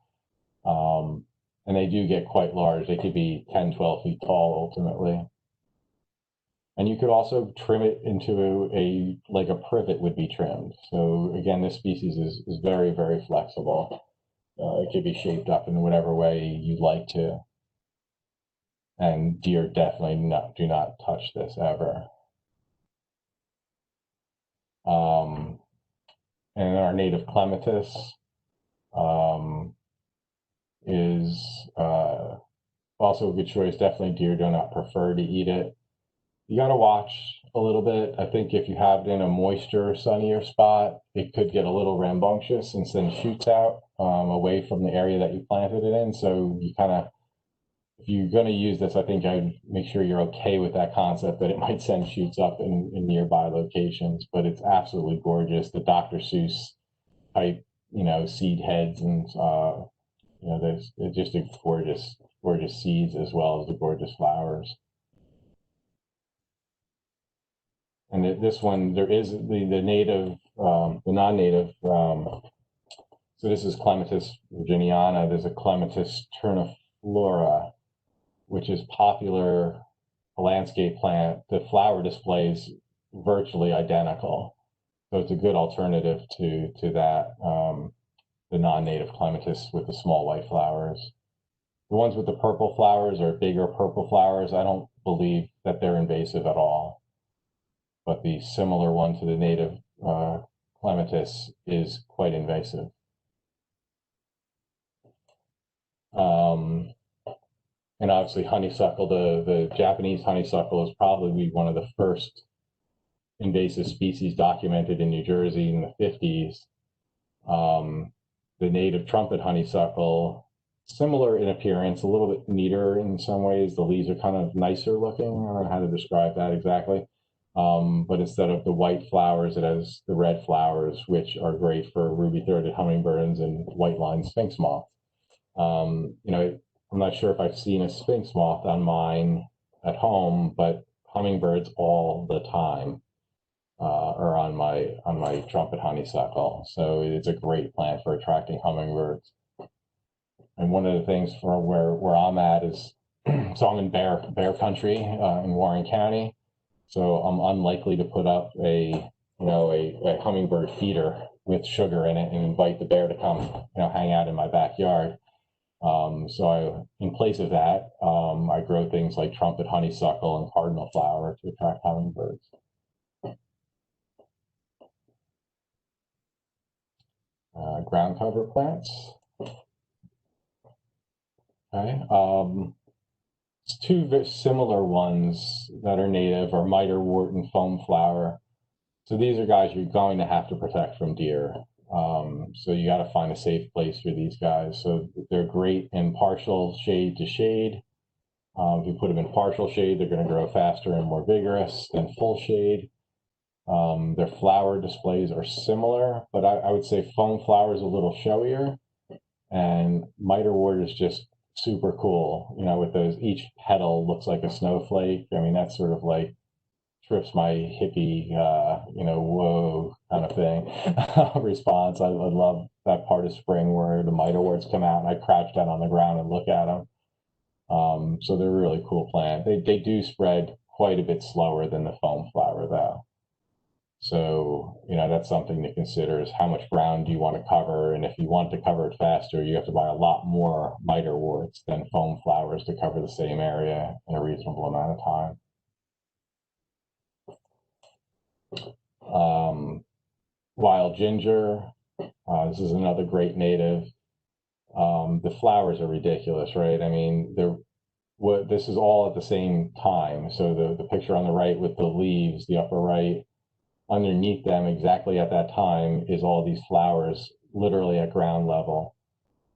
And they do get quite large. They could be 10, 12 feet tall ultimately. And you could also trim it into like a privet would be trimmed. So again, this species is very, very flexible. It could be shaped up in whatever way you'd like to. And deer definitely do not touch this ever. And our native clematis is also a good choice. Definitely deer do not prefer to eat it. You got to watch a little bit. I think if you have it in a moister, sunnier spot, it could get a little rambunctious and then shoots out away from the area that you planted it in. So you kind of, if you're going to use this, I think I'd make sure you're okay with that concept that it might send shoots up in nearby locations. But it's absolutely gorgeous. The Dr. Seuss type, you know, seed heads, and you know, there's just a gorgeous, gorgeous seeds as well as the gorgeous flowers. And this one, there is the native, the non-native. So this is Clematis virginiana. There's a Clematis terniflora, which is popular, a landscape plant. The flower displays virtually identical, so it's a good alternative to that. The non-native clematis with the small white flowers. The ones with the purple flowers or bigger purple flowers, I don't believe that they're invasive at all. But the similar one to the native clematis is quite invasive. And obviously honeysuckle, the Japanese honeysuckle is probably one of the first invasive species documented in New Jersey in the 50s. The native trumpet honeysuckle, similar in appearance, a little bit neater in some ways. The leaves are kind of nicer looking. I don't know how to describe that exactly. But instead of the white flowers, it has the red flowers, which are great for ruby-throated hummingbirds and white-lined sphinx moth. You know, I'm not sure if I've seen a sphinx moth on mine at home, but hummingbirds all the time are on my trumpet honeysuckle. So it's a great plant for attracting hummingbirds. And one of the things for where I'm at is, so I'm in bear country in Warren County. So I'm unlikely to put up a hummingbird feeder with sugar in it and invite the bear to come, hang out in my backyard. So in place of that, I grow things like trumpet honeysuckle and cardinal flower to attract hummingbirds. Ground cover plants. Okay. Two very similar ones that are native are miterwort and foam flower. So these are guys you're going to have to protect from deer. So you got to find a safe place for these guys. So they're great in partial shade to shade. If you put them in partial shade, they're going to grow faster and more vigorous than full shade. Their flower displays are similar, but I would say foam flower is a little showier, and miterwort is just super cool. With those, each petal looks like a snowflake. I mean, that's sort of like trips my hippie, whoa kind of thing response. I love that part of spring where the miterworts come out and I crouch down on the ground and look at them. So they're a really cool plant. They do spread quite a bit slower than the foam flower though. So, that's something to consider is how much ground do you want to cover? And if you want to cover it faster, you have to buy a lot more miterworts than foam flowers to cover the same area in a reasonable amount of time. Wild ginger, this is another great native. The flowers are ridiculous, right? I mean, this is all at the same time. So the picture on the right with the leaves, the upper right, underneath them exactly at that time is all these flowers literally at ground level.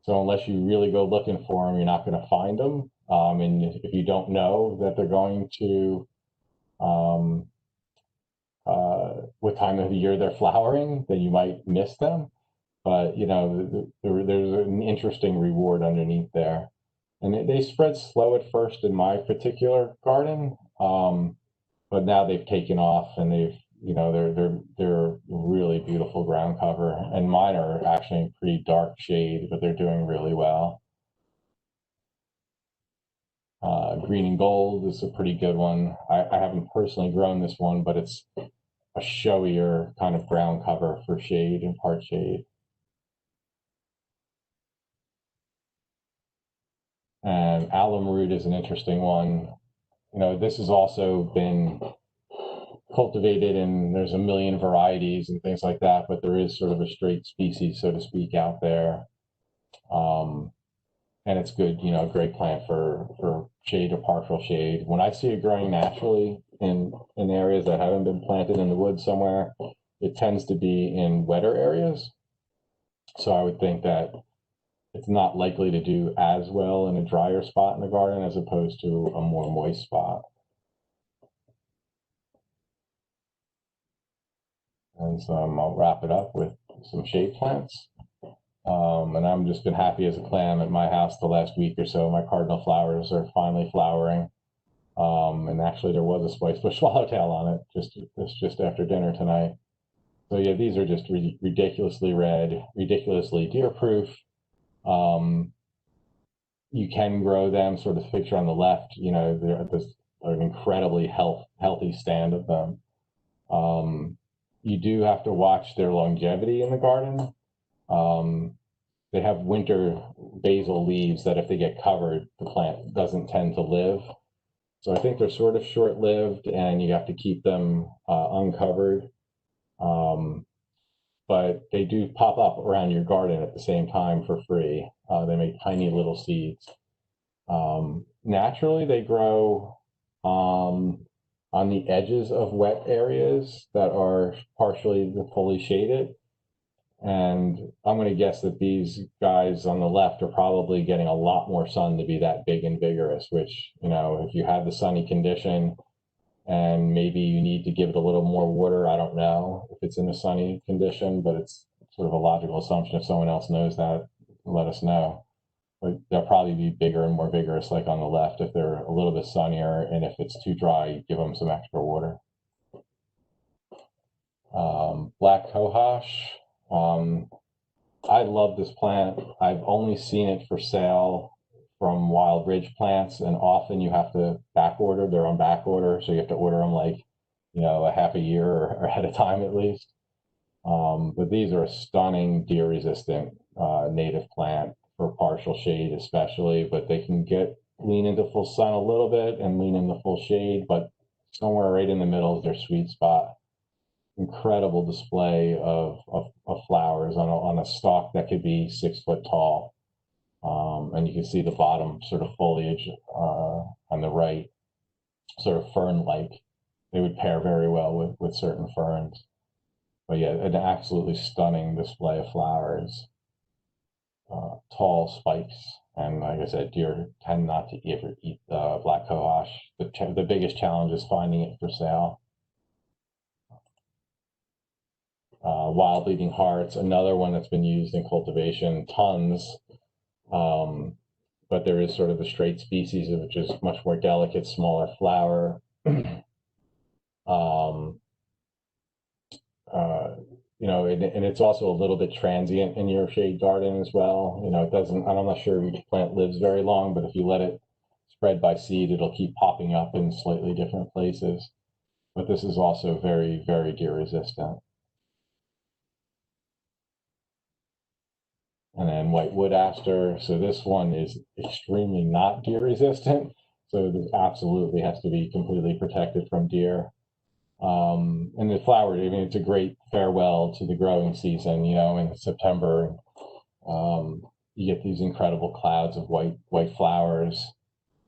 So unless you really go looking for them, you're not going to find them. And if you don't know that they're going to, what time of the year they're flowering, then you might miss them. But, there's an interesting reward underneath there. And they spread slow at first in my particular garden, but now they've taken off and they're really beautiful ground cover. And mine are actually in pretty dark shade, but they're doing really well. Green and gold is a pretty good one. I haven't personally grown this one, but it's a showier kind of ground cover for shade and part shade. And alum root is an interesting one. This has also been cultivated and there's a million varieties and things like that, but there is sort of a straight species, so to speak, out there. And it's good, a great plant for shade or partial shade. When I see it growing naturally in areas that haven't been planted in the woods somewhere, it tends to be in wetter areas. So I would think that it's not likely to do as well in a drier spot in the garden as opposed to a more moist spot. And so I'll wrap it up with some shade plants. And I've just been happy as a clam at my house the last week or so. My cardinal flowers are finally flowering. And actually there was a spice bush swallowtail on it just after dinner tonight. So yeah, these are just ridiculously red, ridiculously deer-proof. You can grow them, sort of picture on the left, there's an incredibly healthy stand of them. You do have to watch their longevity in the garden. They have winter basal leaves that if they get covered, the plant doesn't tend to live. So I think they're sort of short-lived and you have to keep them uncovered. But they do pop up around your garden at the same time for free. They make tiny little seeds. Naturally, they grow on the edges of wet areas that are partially to fully shaded. And I'm going to guess that these guys on the left are probably getting a lot more sun to be that big and vigorous, which, you know, if you have the sunny condition and maybe you need to give it a little more water, I don't know if it's in a sunny condition, but it's sort of a logical assumption. If someone else knows that, let us know. But they'll probably be bigger and more vigorous, like on the left, if they're a little bit sunnier, and if it's too dry, give them some extra water. Black cohosh. I love this plant. I've only seen it for sale from Wild Ridge plants, and often you have to back order. They're on back order, so you have to order them like, you know, a half a year or ahead of time at least. But these are a stunning deer-resistant native plant for partial shade, especially. But they can lean into full sun a little bit and lean into full shade, but somewhere right in the middle is their sweet spot. Incredible display of flowers on a stalk that could be 6 foot tall. And you can see the bottom sort of foliage on the right, sort of fern-like. They would pair very well with certain ferns. But yeah, an absolutely stunning display of flowers, tall spikes. And like I said, deer tend not to ever eat black cohosh. The biggest challenge is finding it for sale. Wild bleeding hearts, another one that's been used in cultivation, tons. But there is sort of the straight species, which is much more delicate, smaller flower. You know, and it's also a little bit transient in your shade garden as well. You know, it doesn't, I'm not sure each plant lives very long, but if you let it spread by seed, it'll keep popping up in slightly different places. But this is also very, very deer resistant. And then white wood aster. So this one is extremely not deer resistant. So this absolutely has to be completely protected from deer. And the flower, I mean, it's a great farewell to the growing season, you know, in September. You get these incredible clouds of white flowers.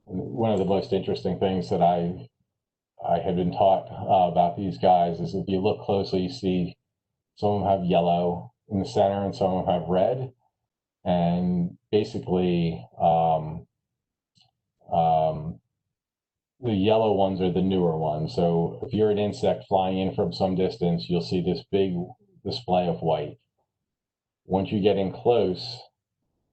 And one of the most interesting things that I have been taught about these guys is if you look closely, you see some of them have yellow in the center and some of them have red. And basically, the yellow ones are the newer ones. So if you're an insect flying in from some distance, you'll see this big display of white. Once you get in close,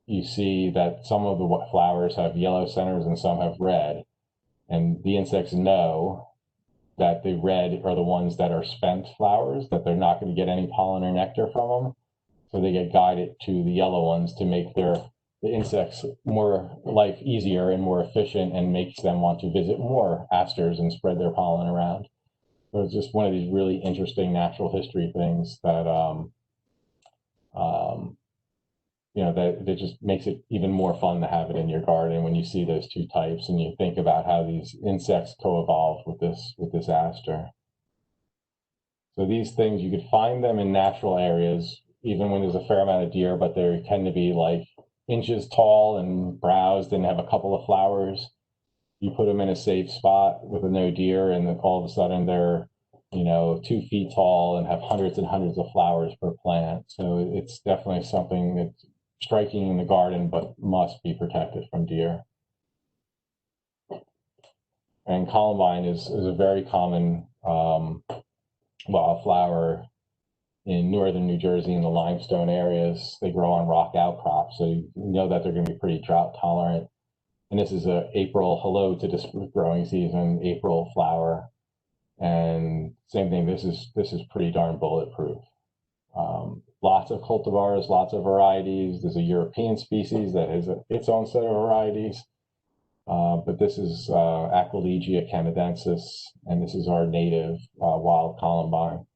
you see that some of the flowers have yellow centers and some have red. And the insects know that the red are the ones that are spent flowers, that they're not going to get any pollen or nectar from them. So they get guided to the yellow ones to make the insects more life easier and more efficient, and makes them want to visit more asters and spread their pollen around. So it's just one of these really interesting natural history things that you know, that just makes it even more fun to have it in your garden when you see those two types and you think about how these insects co-evolved with this aster. So these things, you could find them in natural areas even when there's a fair amount of deer, but they tend to be like inches tall and browsed and have a couple of flowers. You put them in a safe spot with a no deer, and then all of a sudden they're, you know, 2 feet tall and have hundreds and hundreds of flowers per plant. So it's definitely something that's striking in the garden, but must be protected from deer. And columbine is a very common wildflower in northern New Jersey in the limestone areas. They grow on rock outcrops, so you know that they're going to be pretty drought tolerant. And this is a April, hello to this growing season, April flower. And same thing, this is pretty darn bulletproof. Lots of cultivars, lots of varieties. There's a European species that has its own set of varieties. But this is Aquilegia canadensis, and this is our native wild columbine.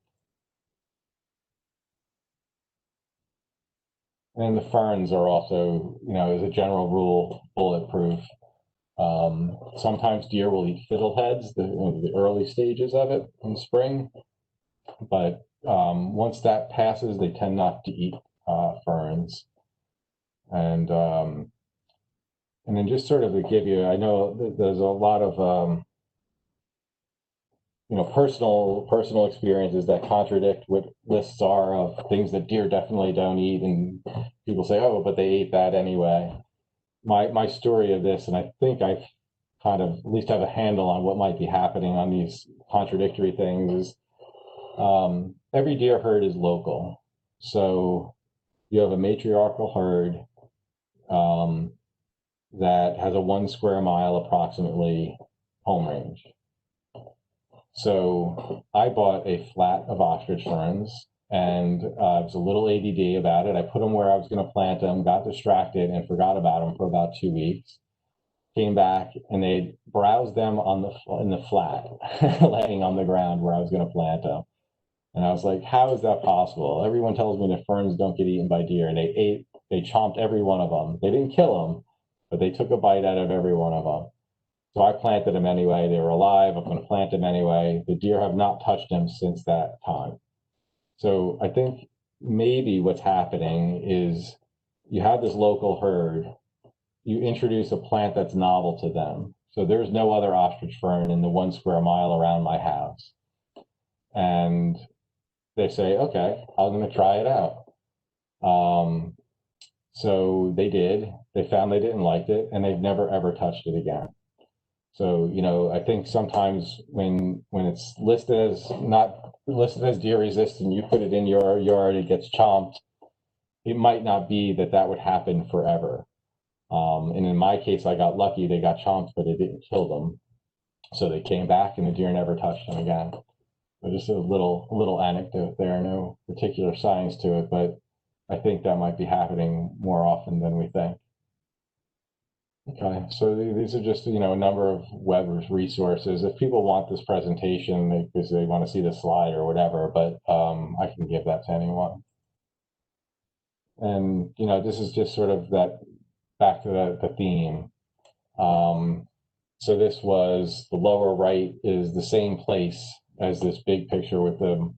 And the ferns are also, you know, as a general rule, bulletproof. Sometimes deer will eat fiddleheads, the early stages of it in spring, but once that passes, they tend not to eat ferns. And And then just sort of to give you, I know there's a lot of personal experiences that contradict what lists are of things that deer definitely don't eat, and people say, oh, but they ate that anyway. My story of this, and I think I kind of at least have a handle on what might be happening on these contradictory things, is every deer herd is local. So you have a matriarchal herd that has a 1 square mile approximately home range. So I bought a flat of ostrich ferns, and I was a little ADD about it. I put them where I was going to plant them, got distracted, and forgot about them for about 2 weeks. Came back, and they browsed them in the flat, laying on the ground where I was going to plant them. And I was like, how is that possible? Everyone tells me that ferns don't get eaten by deer, and they chomped every one of them. They didn't kill them, but they took a bite out of every one of them. So I planted them anyway. They were alive. I'm going to plant them anyway. The deer have not touched them since that time. So I think maybe what's happening is you have this local herd. You introduce a plant that's novel to them. So there's no other ostrich fern in the 1 square mile around my house. And they say, okay, I'm going to try it out. So they did. They found they didn't like it, and they've never, ever touched it again. So, I think sometimes when it's listed as not listed as deer resistant, you put it in your yard, it gets chomped. It might not be that would happen forever. And in my case, I got lucky. They got chomped, but it didn't kill them. So they came back, and the deer never touched them again. So just a little anecdote there. No particular science to it, but I think that might be happening more often than we think. Okay, so these are just, a number of web resources. If people want this presentation because they want to see the slide or whatever, but I can give that to anyone. And, this is just sort of that back to the theme. So this was, the lower right is the same place as this big picture with the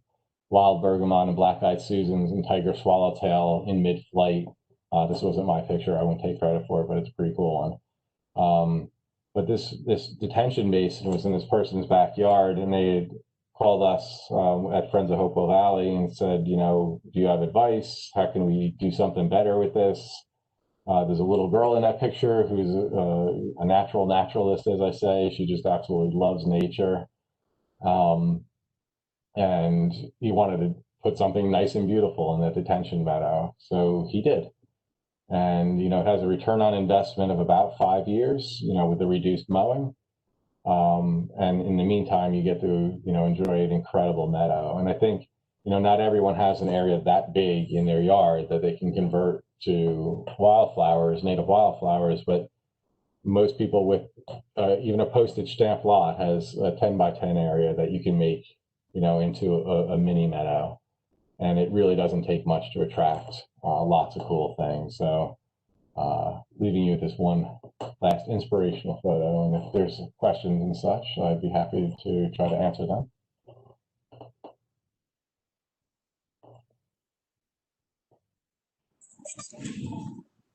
wild bergamot and black-eyed Susans and tiger swallowtail in mid-flight. This wasn't my picture. I won't take credit for it, but it's a pretty cool one. But this detention basin was in this person's backyard, and they had called us at Friends of Hopewell Valley and said, do you have advice? How can we do something better with this? There's a little girl in that picture who's a naturalist, as I say. She just absolutely loves nature. And he wanted to put something nice and beautiful in that detention meadow. So he did. And, it has a return on investment of about 5 years, with the reduced mowing. And in the meantime, you get to, enjoy an incredible meadow. And I think, not everyone has an area that big in their yard that they can convert to wildflowers, native wildflowers, but most people with even a postage stamp lot has a 10 by 10 area that you can make, into a mini meadow. And it really doesn't take much to attract lots of cool things. So leaving you with this one last inspirational photo. And if there's questions and such, I'd be happy to try to answer them.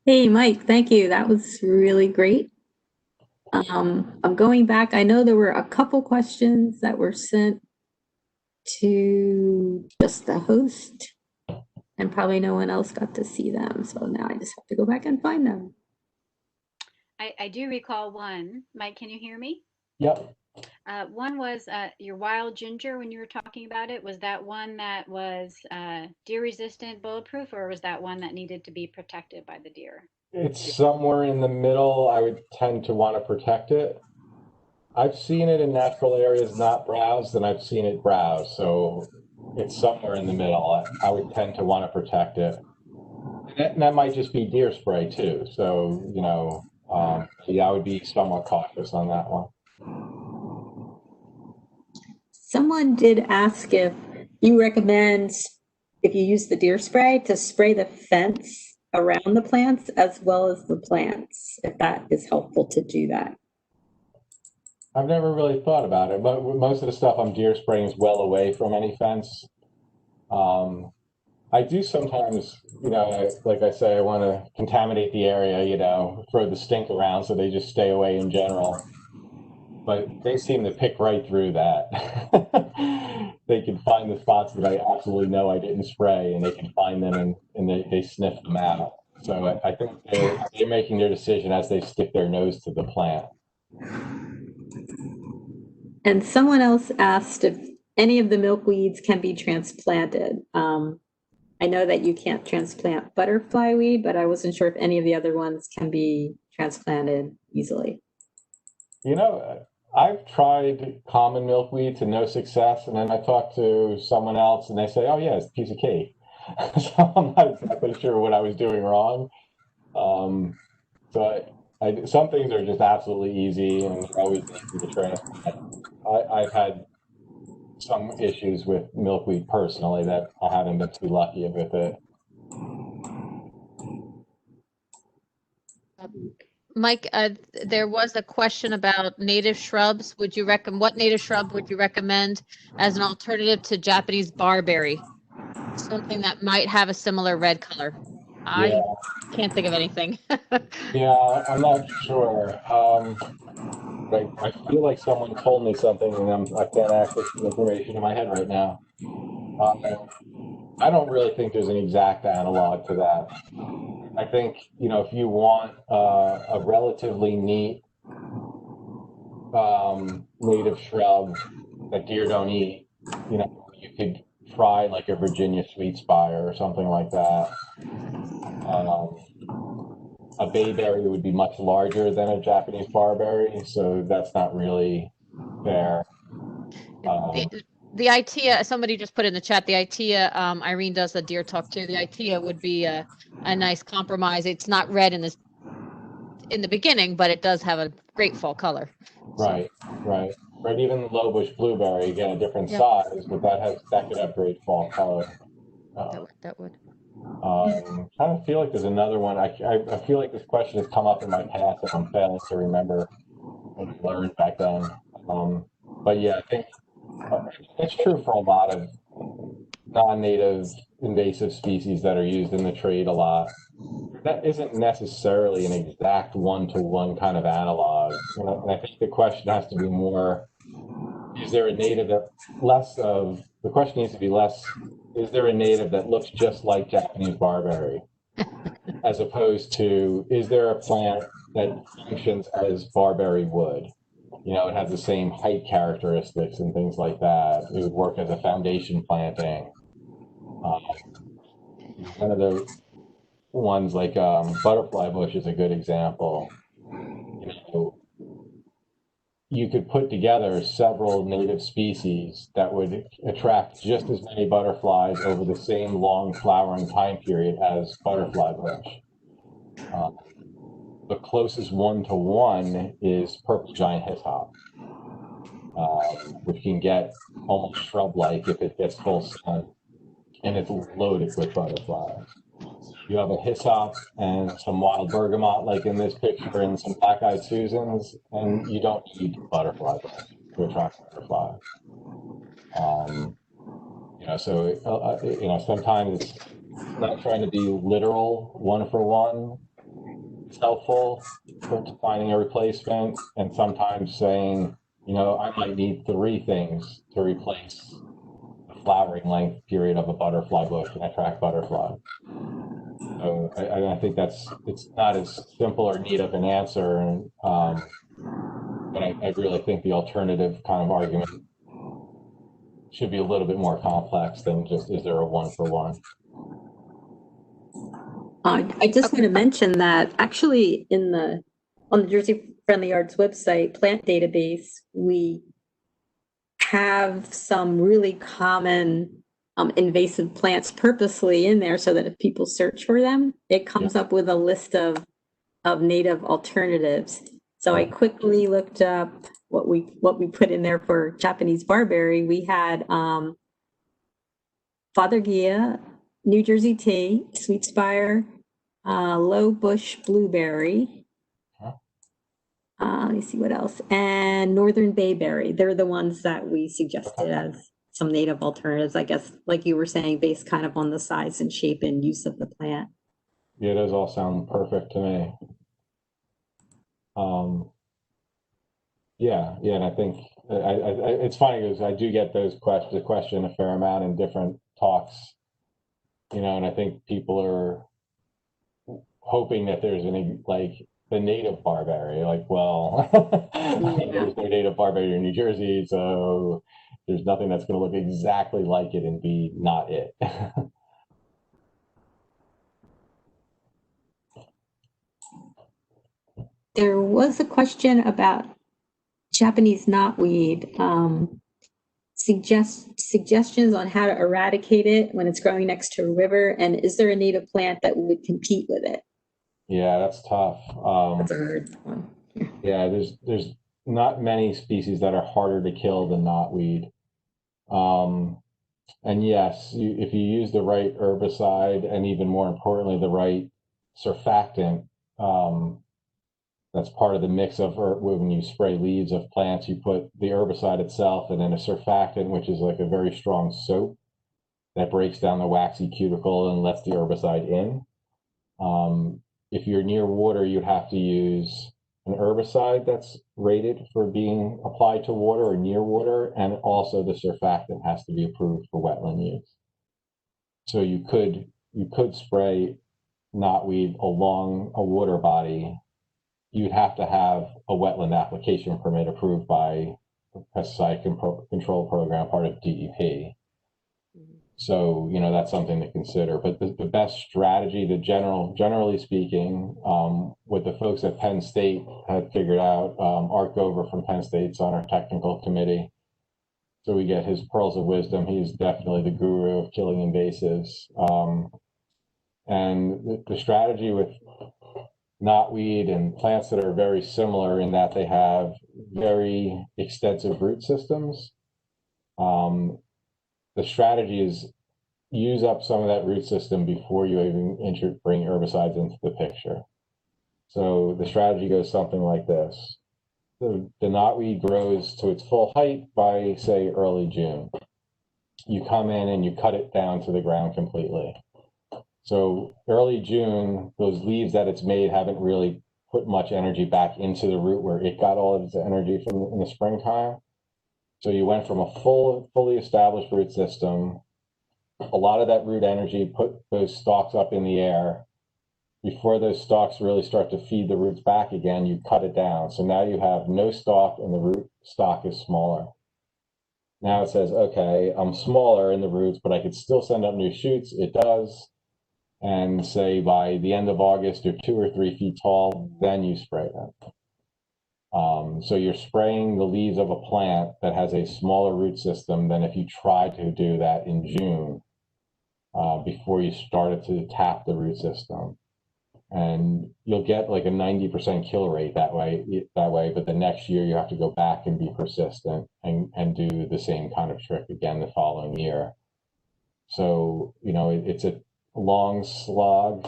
Hey, Mike, thank you. That was really great. I'm going back. I know there were a couple questions that were sent to just the host, and probably no one else got to see them. So now I just have to go back and find them. I do recall one. Mike, can you hear me? Yep. One was your wild ginger when you were talking about it. Was that one that was deer resistant, bulletproof, or was that one that needed to be protected by the deer? It's somewhere in the middle. I would tend to want to protect it. I've seen it in natural areas not browsed, and I've seen it browsed. So it's somewhere in the middle. I would tend to want to protect it. And that might just be deer spray too. So, yeah, I would be somewhat cautious on that one. Someone did ask if you recommend, if you use the deer spray, to spray the fence around the plants as well as the plants, if that is helpful to do that. I've never really thought about it, but most of the stuff I'm deer spraying is well away from any fence. I do sometimes, like I say, I want to contaminate the area, throw the stink around so they just stay away in general. But they seem to pick right through that. They can find the spots that I absolutely know I didn't spray, and they can find them and they sniff them out. So I think they're making their decision as they stick their nose to the plant. And someone else asked if any of the milkweeds can be transplanted. I know that you can't transplant butterfly weed, but I wasn't sure if any of the other ones can be transplanted easily. I've tried common milkweed to no success, and then I talked to someone else, and they say, "Oh yeah, it's a piece of cake." So I'm not exactly sure what I was doing wrong. So some things are just absolutely easy and always easy to transplant. I've had some issues with milkweed personally that I haven't been too lucky with it. Mike, there was a question about native shrubs. What native shrub would you recommend as an alternative to Japanese barberry? Something that might have a similar red color. I can't think of anything. Yeah, I'm not sure. I feel like someone told me something, and I can't access the information in my head right now. I don't really think there's an exact analog to that. I think, if you want a relatively neat native shrub that deer don't eat, you could try like a Virginia sweet spire or something like that. A bayberry would be much larger than a Japanese barberry, so that's not really fair. The ITEA, somebody just put in the chat, the ITEA, Irene does the deer talk too. The ITEA would be a nice compromise. It's not red in the beginning, but it does have a great fall color. Right. Even the low bush blueberry, again, a different size, but that could have great fall color. That would. I kind of feel like there's another one. I feel like this question has come up in my past, and I'm failing to remember what I learned back then. But yeah, I think it's true for a lot of non-native invasive species that are used in the trade a lot. That isn't necessarily an exact one-to-one kind of analog. And I think the question has to be more, is there a native the question needs to be less, is there a native that looks just like Japanese barberry? As opposed to, is there a plant that functions as barberry would? It has the same height characteristics and things like that. It would work as a foundation planting. One of the ones like butterfly bush is a good example. You could put together several native species that would attract just as many butterflies over the same long flowering time period as butterfly bush. The closest one-to-one is purple giant hyssop, which can get almost shrub-like if it gets full sun, and it's loaded with butterflies. You have a hyssop and some wild bergamot, like in this picture, and some black-eyed Susans, and you don't need butterfly bush to attract butterflies. Sometimes it's not trying to be literal one-for-one. It's helpful for finding a replacement, and sometimes saying, I might need 3 things to replace the flowering length period of a butterfly bush and attract butterflies. So I think it's not as simple or neat of an answer, but I really think the alternative kind of argument should be a little bit more complex than just, is there a one-for-one? I just want to mention that actually on the Jersey Friendly Yards website plant database, we have some really common invasive plants purposely in there so that if people search for them, it comes up with a list of native alternatives. So I quickly looked up what we put in there for Japanese barberry. We had Fothergia, New Jersey tea, sweet spire, low bush blueberry. Let me see what else, and northern bayberry. They're the ones that we suggested as some native alternatives, I guess, like you were saying, based kind of on the size and shape and use of the plant. Yeah, those all sound perfect to me. Yeah, and I think it's funny because I do get the question a fair amount in different talks, and I think people are hoping that there's any, like, the native barberry, like, well, there's no native barberry in New Jersey, so there's nothing that's going to look exactly like it and be not it. There was a question about Japanese knotweed. Suggestions on how to eradicate it when it's growing next to a river, and is there a native plant that would compete with it? Yeah, that's tough. That's a hard one. Yeah, there's not many species that are harder to kill than knotweed. And yes, if you use the right herbicide, and even more importantly, the right surfactant, that's part of the mix of when you spray leaves of plants, you put the herbicide itself and then a surfactant, which is like a very strong soap that breaks down the waxy cuticle and lets the herbicide in. If you're near water, you'd have to use an herbicide that's rated for being applied to water or near water, and also the surfactant has to be approved for wetland use. So you could spray knotweed along a water body. You'd have to have a wetland application permit approved by the pesticide control program, part of DEP. So, that's something to consider. But the best strategy, generally speaking, what the folks at Penn State had figured out, Art Gover from Penn State's on our technical committee. So we get his pearls of wisdom. He's definitely the guru of killing invasives. And the strategy with knotweed and plants that are very similar in that they have very extensive root systems. The strategy is use up some of that root system before you even bring herbicides into the picture. So the strategy goes something like this. The knotweed grows to its full height by, say, early June. You come in and you cut it down to the ground completely. So early June, those leaves that it's made haven't really put much energy back into the root where it got all of its energy from in the springtime. So you went from a fully established root system. A lot of that root energy put those stalks up in the air. Before those stalks really start to feed the roots back again, you cut it down. So now you have no stalk and the root stock is smaller. Now it says, okay, I'm smaller in the roots, but I could still send up new shoots. It does. And say by the end of August, you're 2 or 3 feet tall, then you spray them. So you're spraying the leaves of a plant that has a smaller root system than if you tried to do that in June before you started to tap the root system. And you'll get like a 90% kill rate that way, but the next year you have to go back and be persistent and do the same kind of trick again the following year. So, it's a long slog.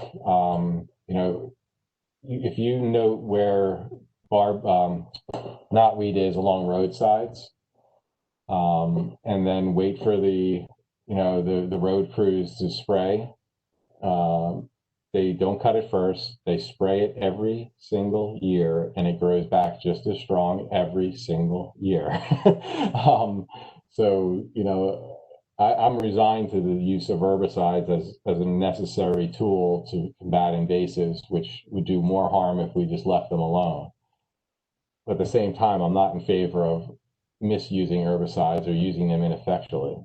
If you note where knotweed is along roadsides, and then wait for the road crews to spray. They don't cut it first. They spray it every single year, and it grows back just as strong every single year. So, I'm resigned to the use of herbicides as a necessary tool to combat invasives, which would do more harm if we just left them alone. But at the same time, I'm not in favor of misusing herbicides or using them ineffectually.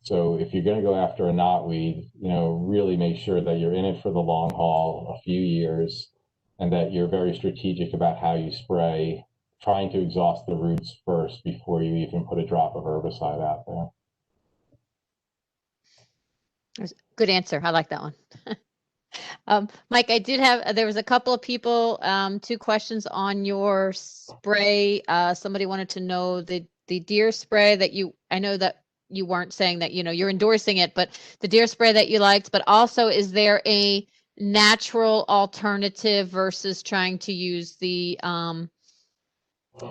So if you're going to go after a knotweed, really make sure that you're in it for the long haul, a few years, and that you're very strategic about how you spray, trying to exhaust the roots first before you even put a drop of herbicide out there. Good answer. I like that one. Mike, I did there was a couple of people, 2 questions on your spray. Somebody wanted to know the deer spray that I know that you weren't saying that, you're endorsing it, but the deer spray that you liked, but also is there a natural alternative versus trying to use the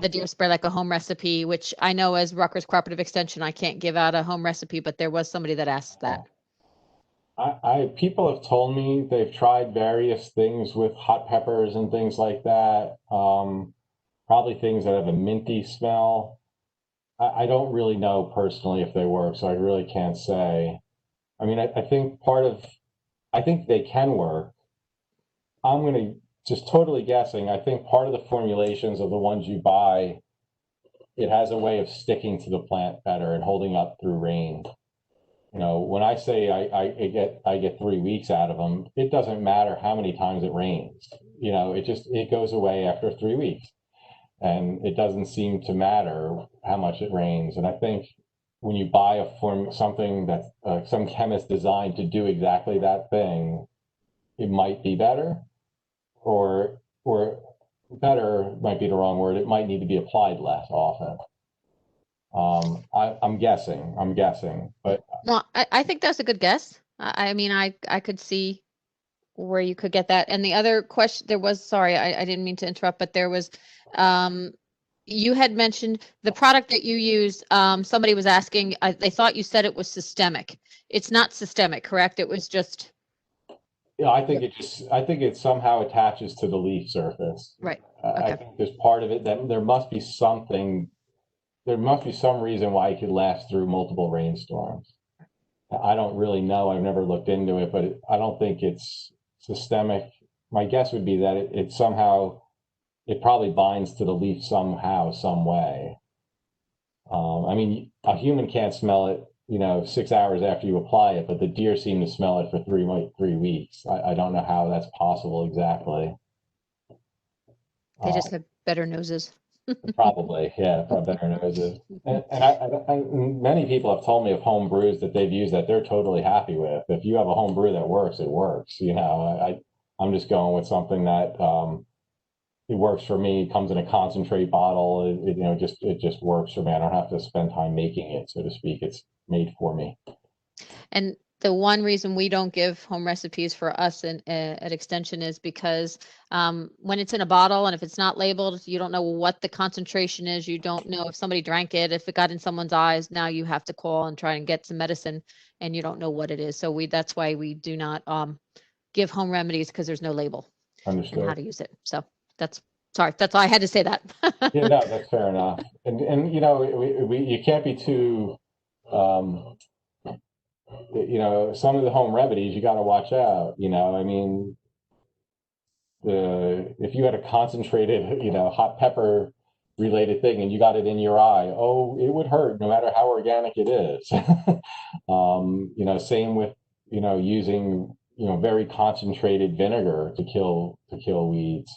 the deer spray, like a home recipe, which I know as Rutgers Cooperative Extension, I can't give out a home recipe, but there was somebody that asked that. People have told me they've tried various things with hot peppers and things like that. Probably things that have a minty smell. I don't really know personally if they work, so I really can't say. I mean, I think I think they can work. I'm going to just totally guessing. I think part of the formulations of the ones you buy, it has a way of sticking to the plant better and holding up through rain. You know, when I say I get 3 weeks out of them, it doesn't matter how many times it rains. You know, it goes away after 3 weeks, and it doesn't seem to matter how much it rains. And I think when you buy something that some chemist designed to do exactly that thing, it might be better, or better might be the wrong word. It might need to be applied less often. I'm guessing, but Well, I think that's a good guess. I mean, I could see where you could get that. And the other question there was, sorry, I didn't mean to interrupt, but there was, you had mentioned the product that you use. Somebody was asking, they thought you said it was systemic. It's not systemic, correct? It was just. yeah, I think it somehow attaches to the leaf surface. Right. I Okay. think there's part of it that there must be some reason why it could last through multiple rainstorms. I don't really know. I've never looked into it, but I don't think it's systemic. My guess would be that it probably binds to the leaf somehow, some way. I mean, a human can't smell it, 6 hours after you apply it, but the deer seem to smell it for 3 weeks. I don't know how that's possible exactly. They just have better noses. Probably, yeah, probably better noses. And many people have told me of home brews that they've used that they're totally happy with. If you have a home brew that works, it works. I'm just going with something that it works for me. It comes in a concentrate bottle. It just works for me. I don't have to spend time making it, so to speak. It's made for me. And the one reason we don't give home recipes for us at Extension is because when it's in a bottle and if it's not labeled, you don't know what the concentration is. You don't know if somebody drank it, if it got in someone's eyes. Now you have to call and try and get some medicine, and you don't know what it is. So that's why we do not give home remedies, because there's no label. Understood. And how to use it. So that's all I had to say that. Yeah, no, that's fair enough. And you can't be too. Some of the home remedies you got to watch out. I mean, if you had a concentrated, hot pepper related thing and you got it in your eye, it would hurt no matter how organic it is. Same with, using, very concentrated vinegar to kill weeds.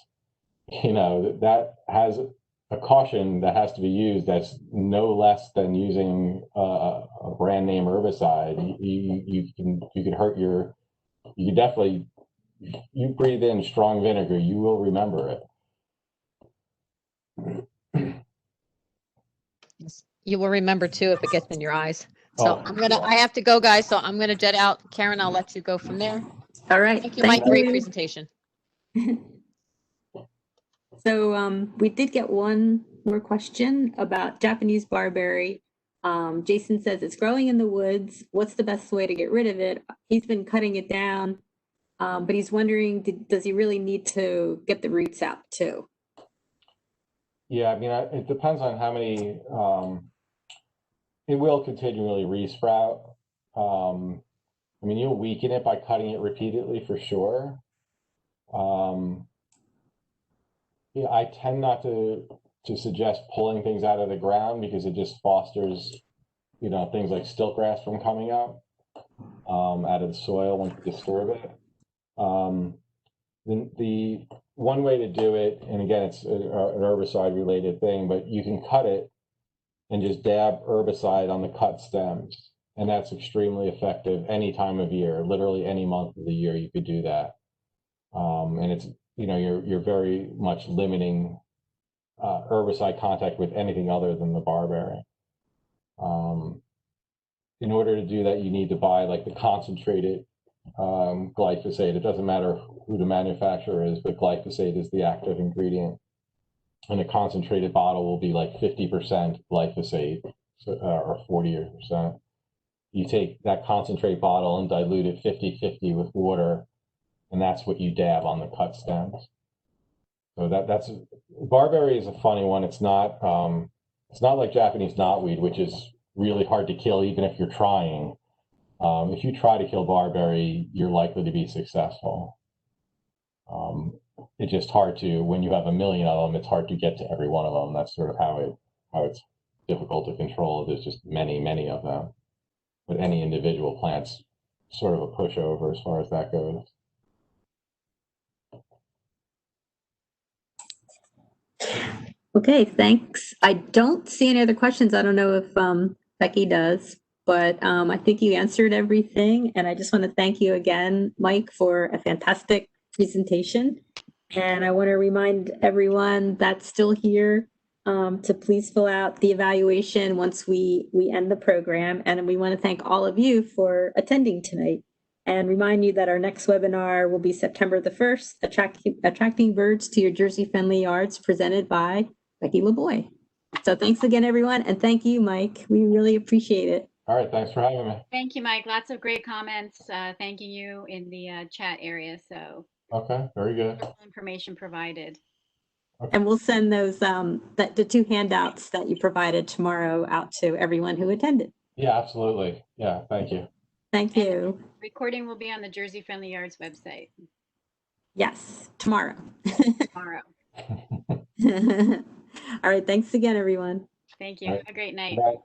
That has a caution that has to be used that's no less than using a brand name herbicide. You can hurt you definitely, you breathe in strong vinegar, you will remember it. Yes. You will remember too if it gets in your eyes. So Oh, I have to go, guys. So I'm gonna jet out. Karen, I'll let you go from there. All right. Thank you, Mike. Great presentation. So we did get one more question about Japanese barberry. Jason says it's growing in the woods. What's the best way to get rid of it? He's been cutting it down, but he's wondering, does he really need to get the roots out too? Yeah, I mean, it depends on how many. It will continually resprout. I mean, you'll weaken it by cutting it repeatedly for sure. Yeah, I tend not to suggest pulling things out of the ground because it just fosters, things like stiltgrass from coming up out of the soil once you disturb it. The one way to do it, and again, it's an herbicide related thing, but you can cut it and just dab herbicide on the cut stems. And that's extremely effective any time of year, literally any month of the year you could do that. And it's, you're very much limiting herbicide contact with anything other than the barberry. In order to do that, you need to buy like the concentrated glyphosate. It doesn't matter who the manufacturer is, but glyphosate is the active ingredient. and a concentrated bottle will be like 50% glyphosate, or 40%. You take that concentrate bottle and dilute it 50-50 with water, and that's what you dab on the cut stems. So that's barberry is a funny one. It's not like Japanese knotweed, which is really hard to kill even if you're trying. If you try to kill barberry, you're likely to be successful. It's just hard to, when you have a million of them, it's hard to get to every one of them. That's sort of how it's difficult to control. There's just many of them. But any individual plant's sort of a pushover as far as that goes. Okay, thanks. I don't see any other questions. I don't know if Becky does, but I think you answered everything. And I just want to thank you again, Mike, for a fantastic presentation. And I want to remind everyone that's still here to please fill out the evaluation once we end the program. And we want to thank all of you for attending tonight. And remind you that our next webinar will be September the 1st, Attracting Birds to Your Jersey-Friendly Yards, presented by Becky LeBoy. So thanks again, everyone. And thank you, Mike. We really appreciate it. All right. Thanks for having me. Thank you, Mike. Lots of great comments. Thanking you in the chat area. So Okay. Very good. Information provided. Okay. And we'll send those, the 2 handouts that you provided tomorrow out to everyone who attended. Yeah, absolutely. Yeah. Thank you. Thank you. Recording will be on the Jersey Friendly Yards website. Yes, tomorrow. Tomorrow. All right. Thanks again, everyone. Thank you. All right. Have a great night. Bye.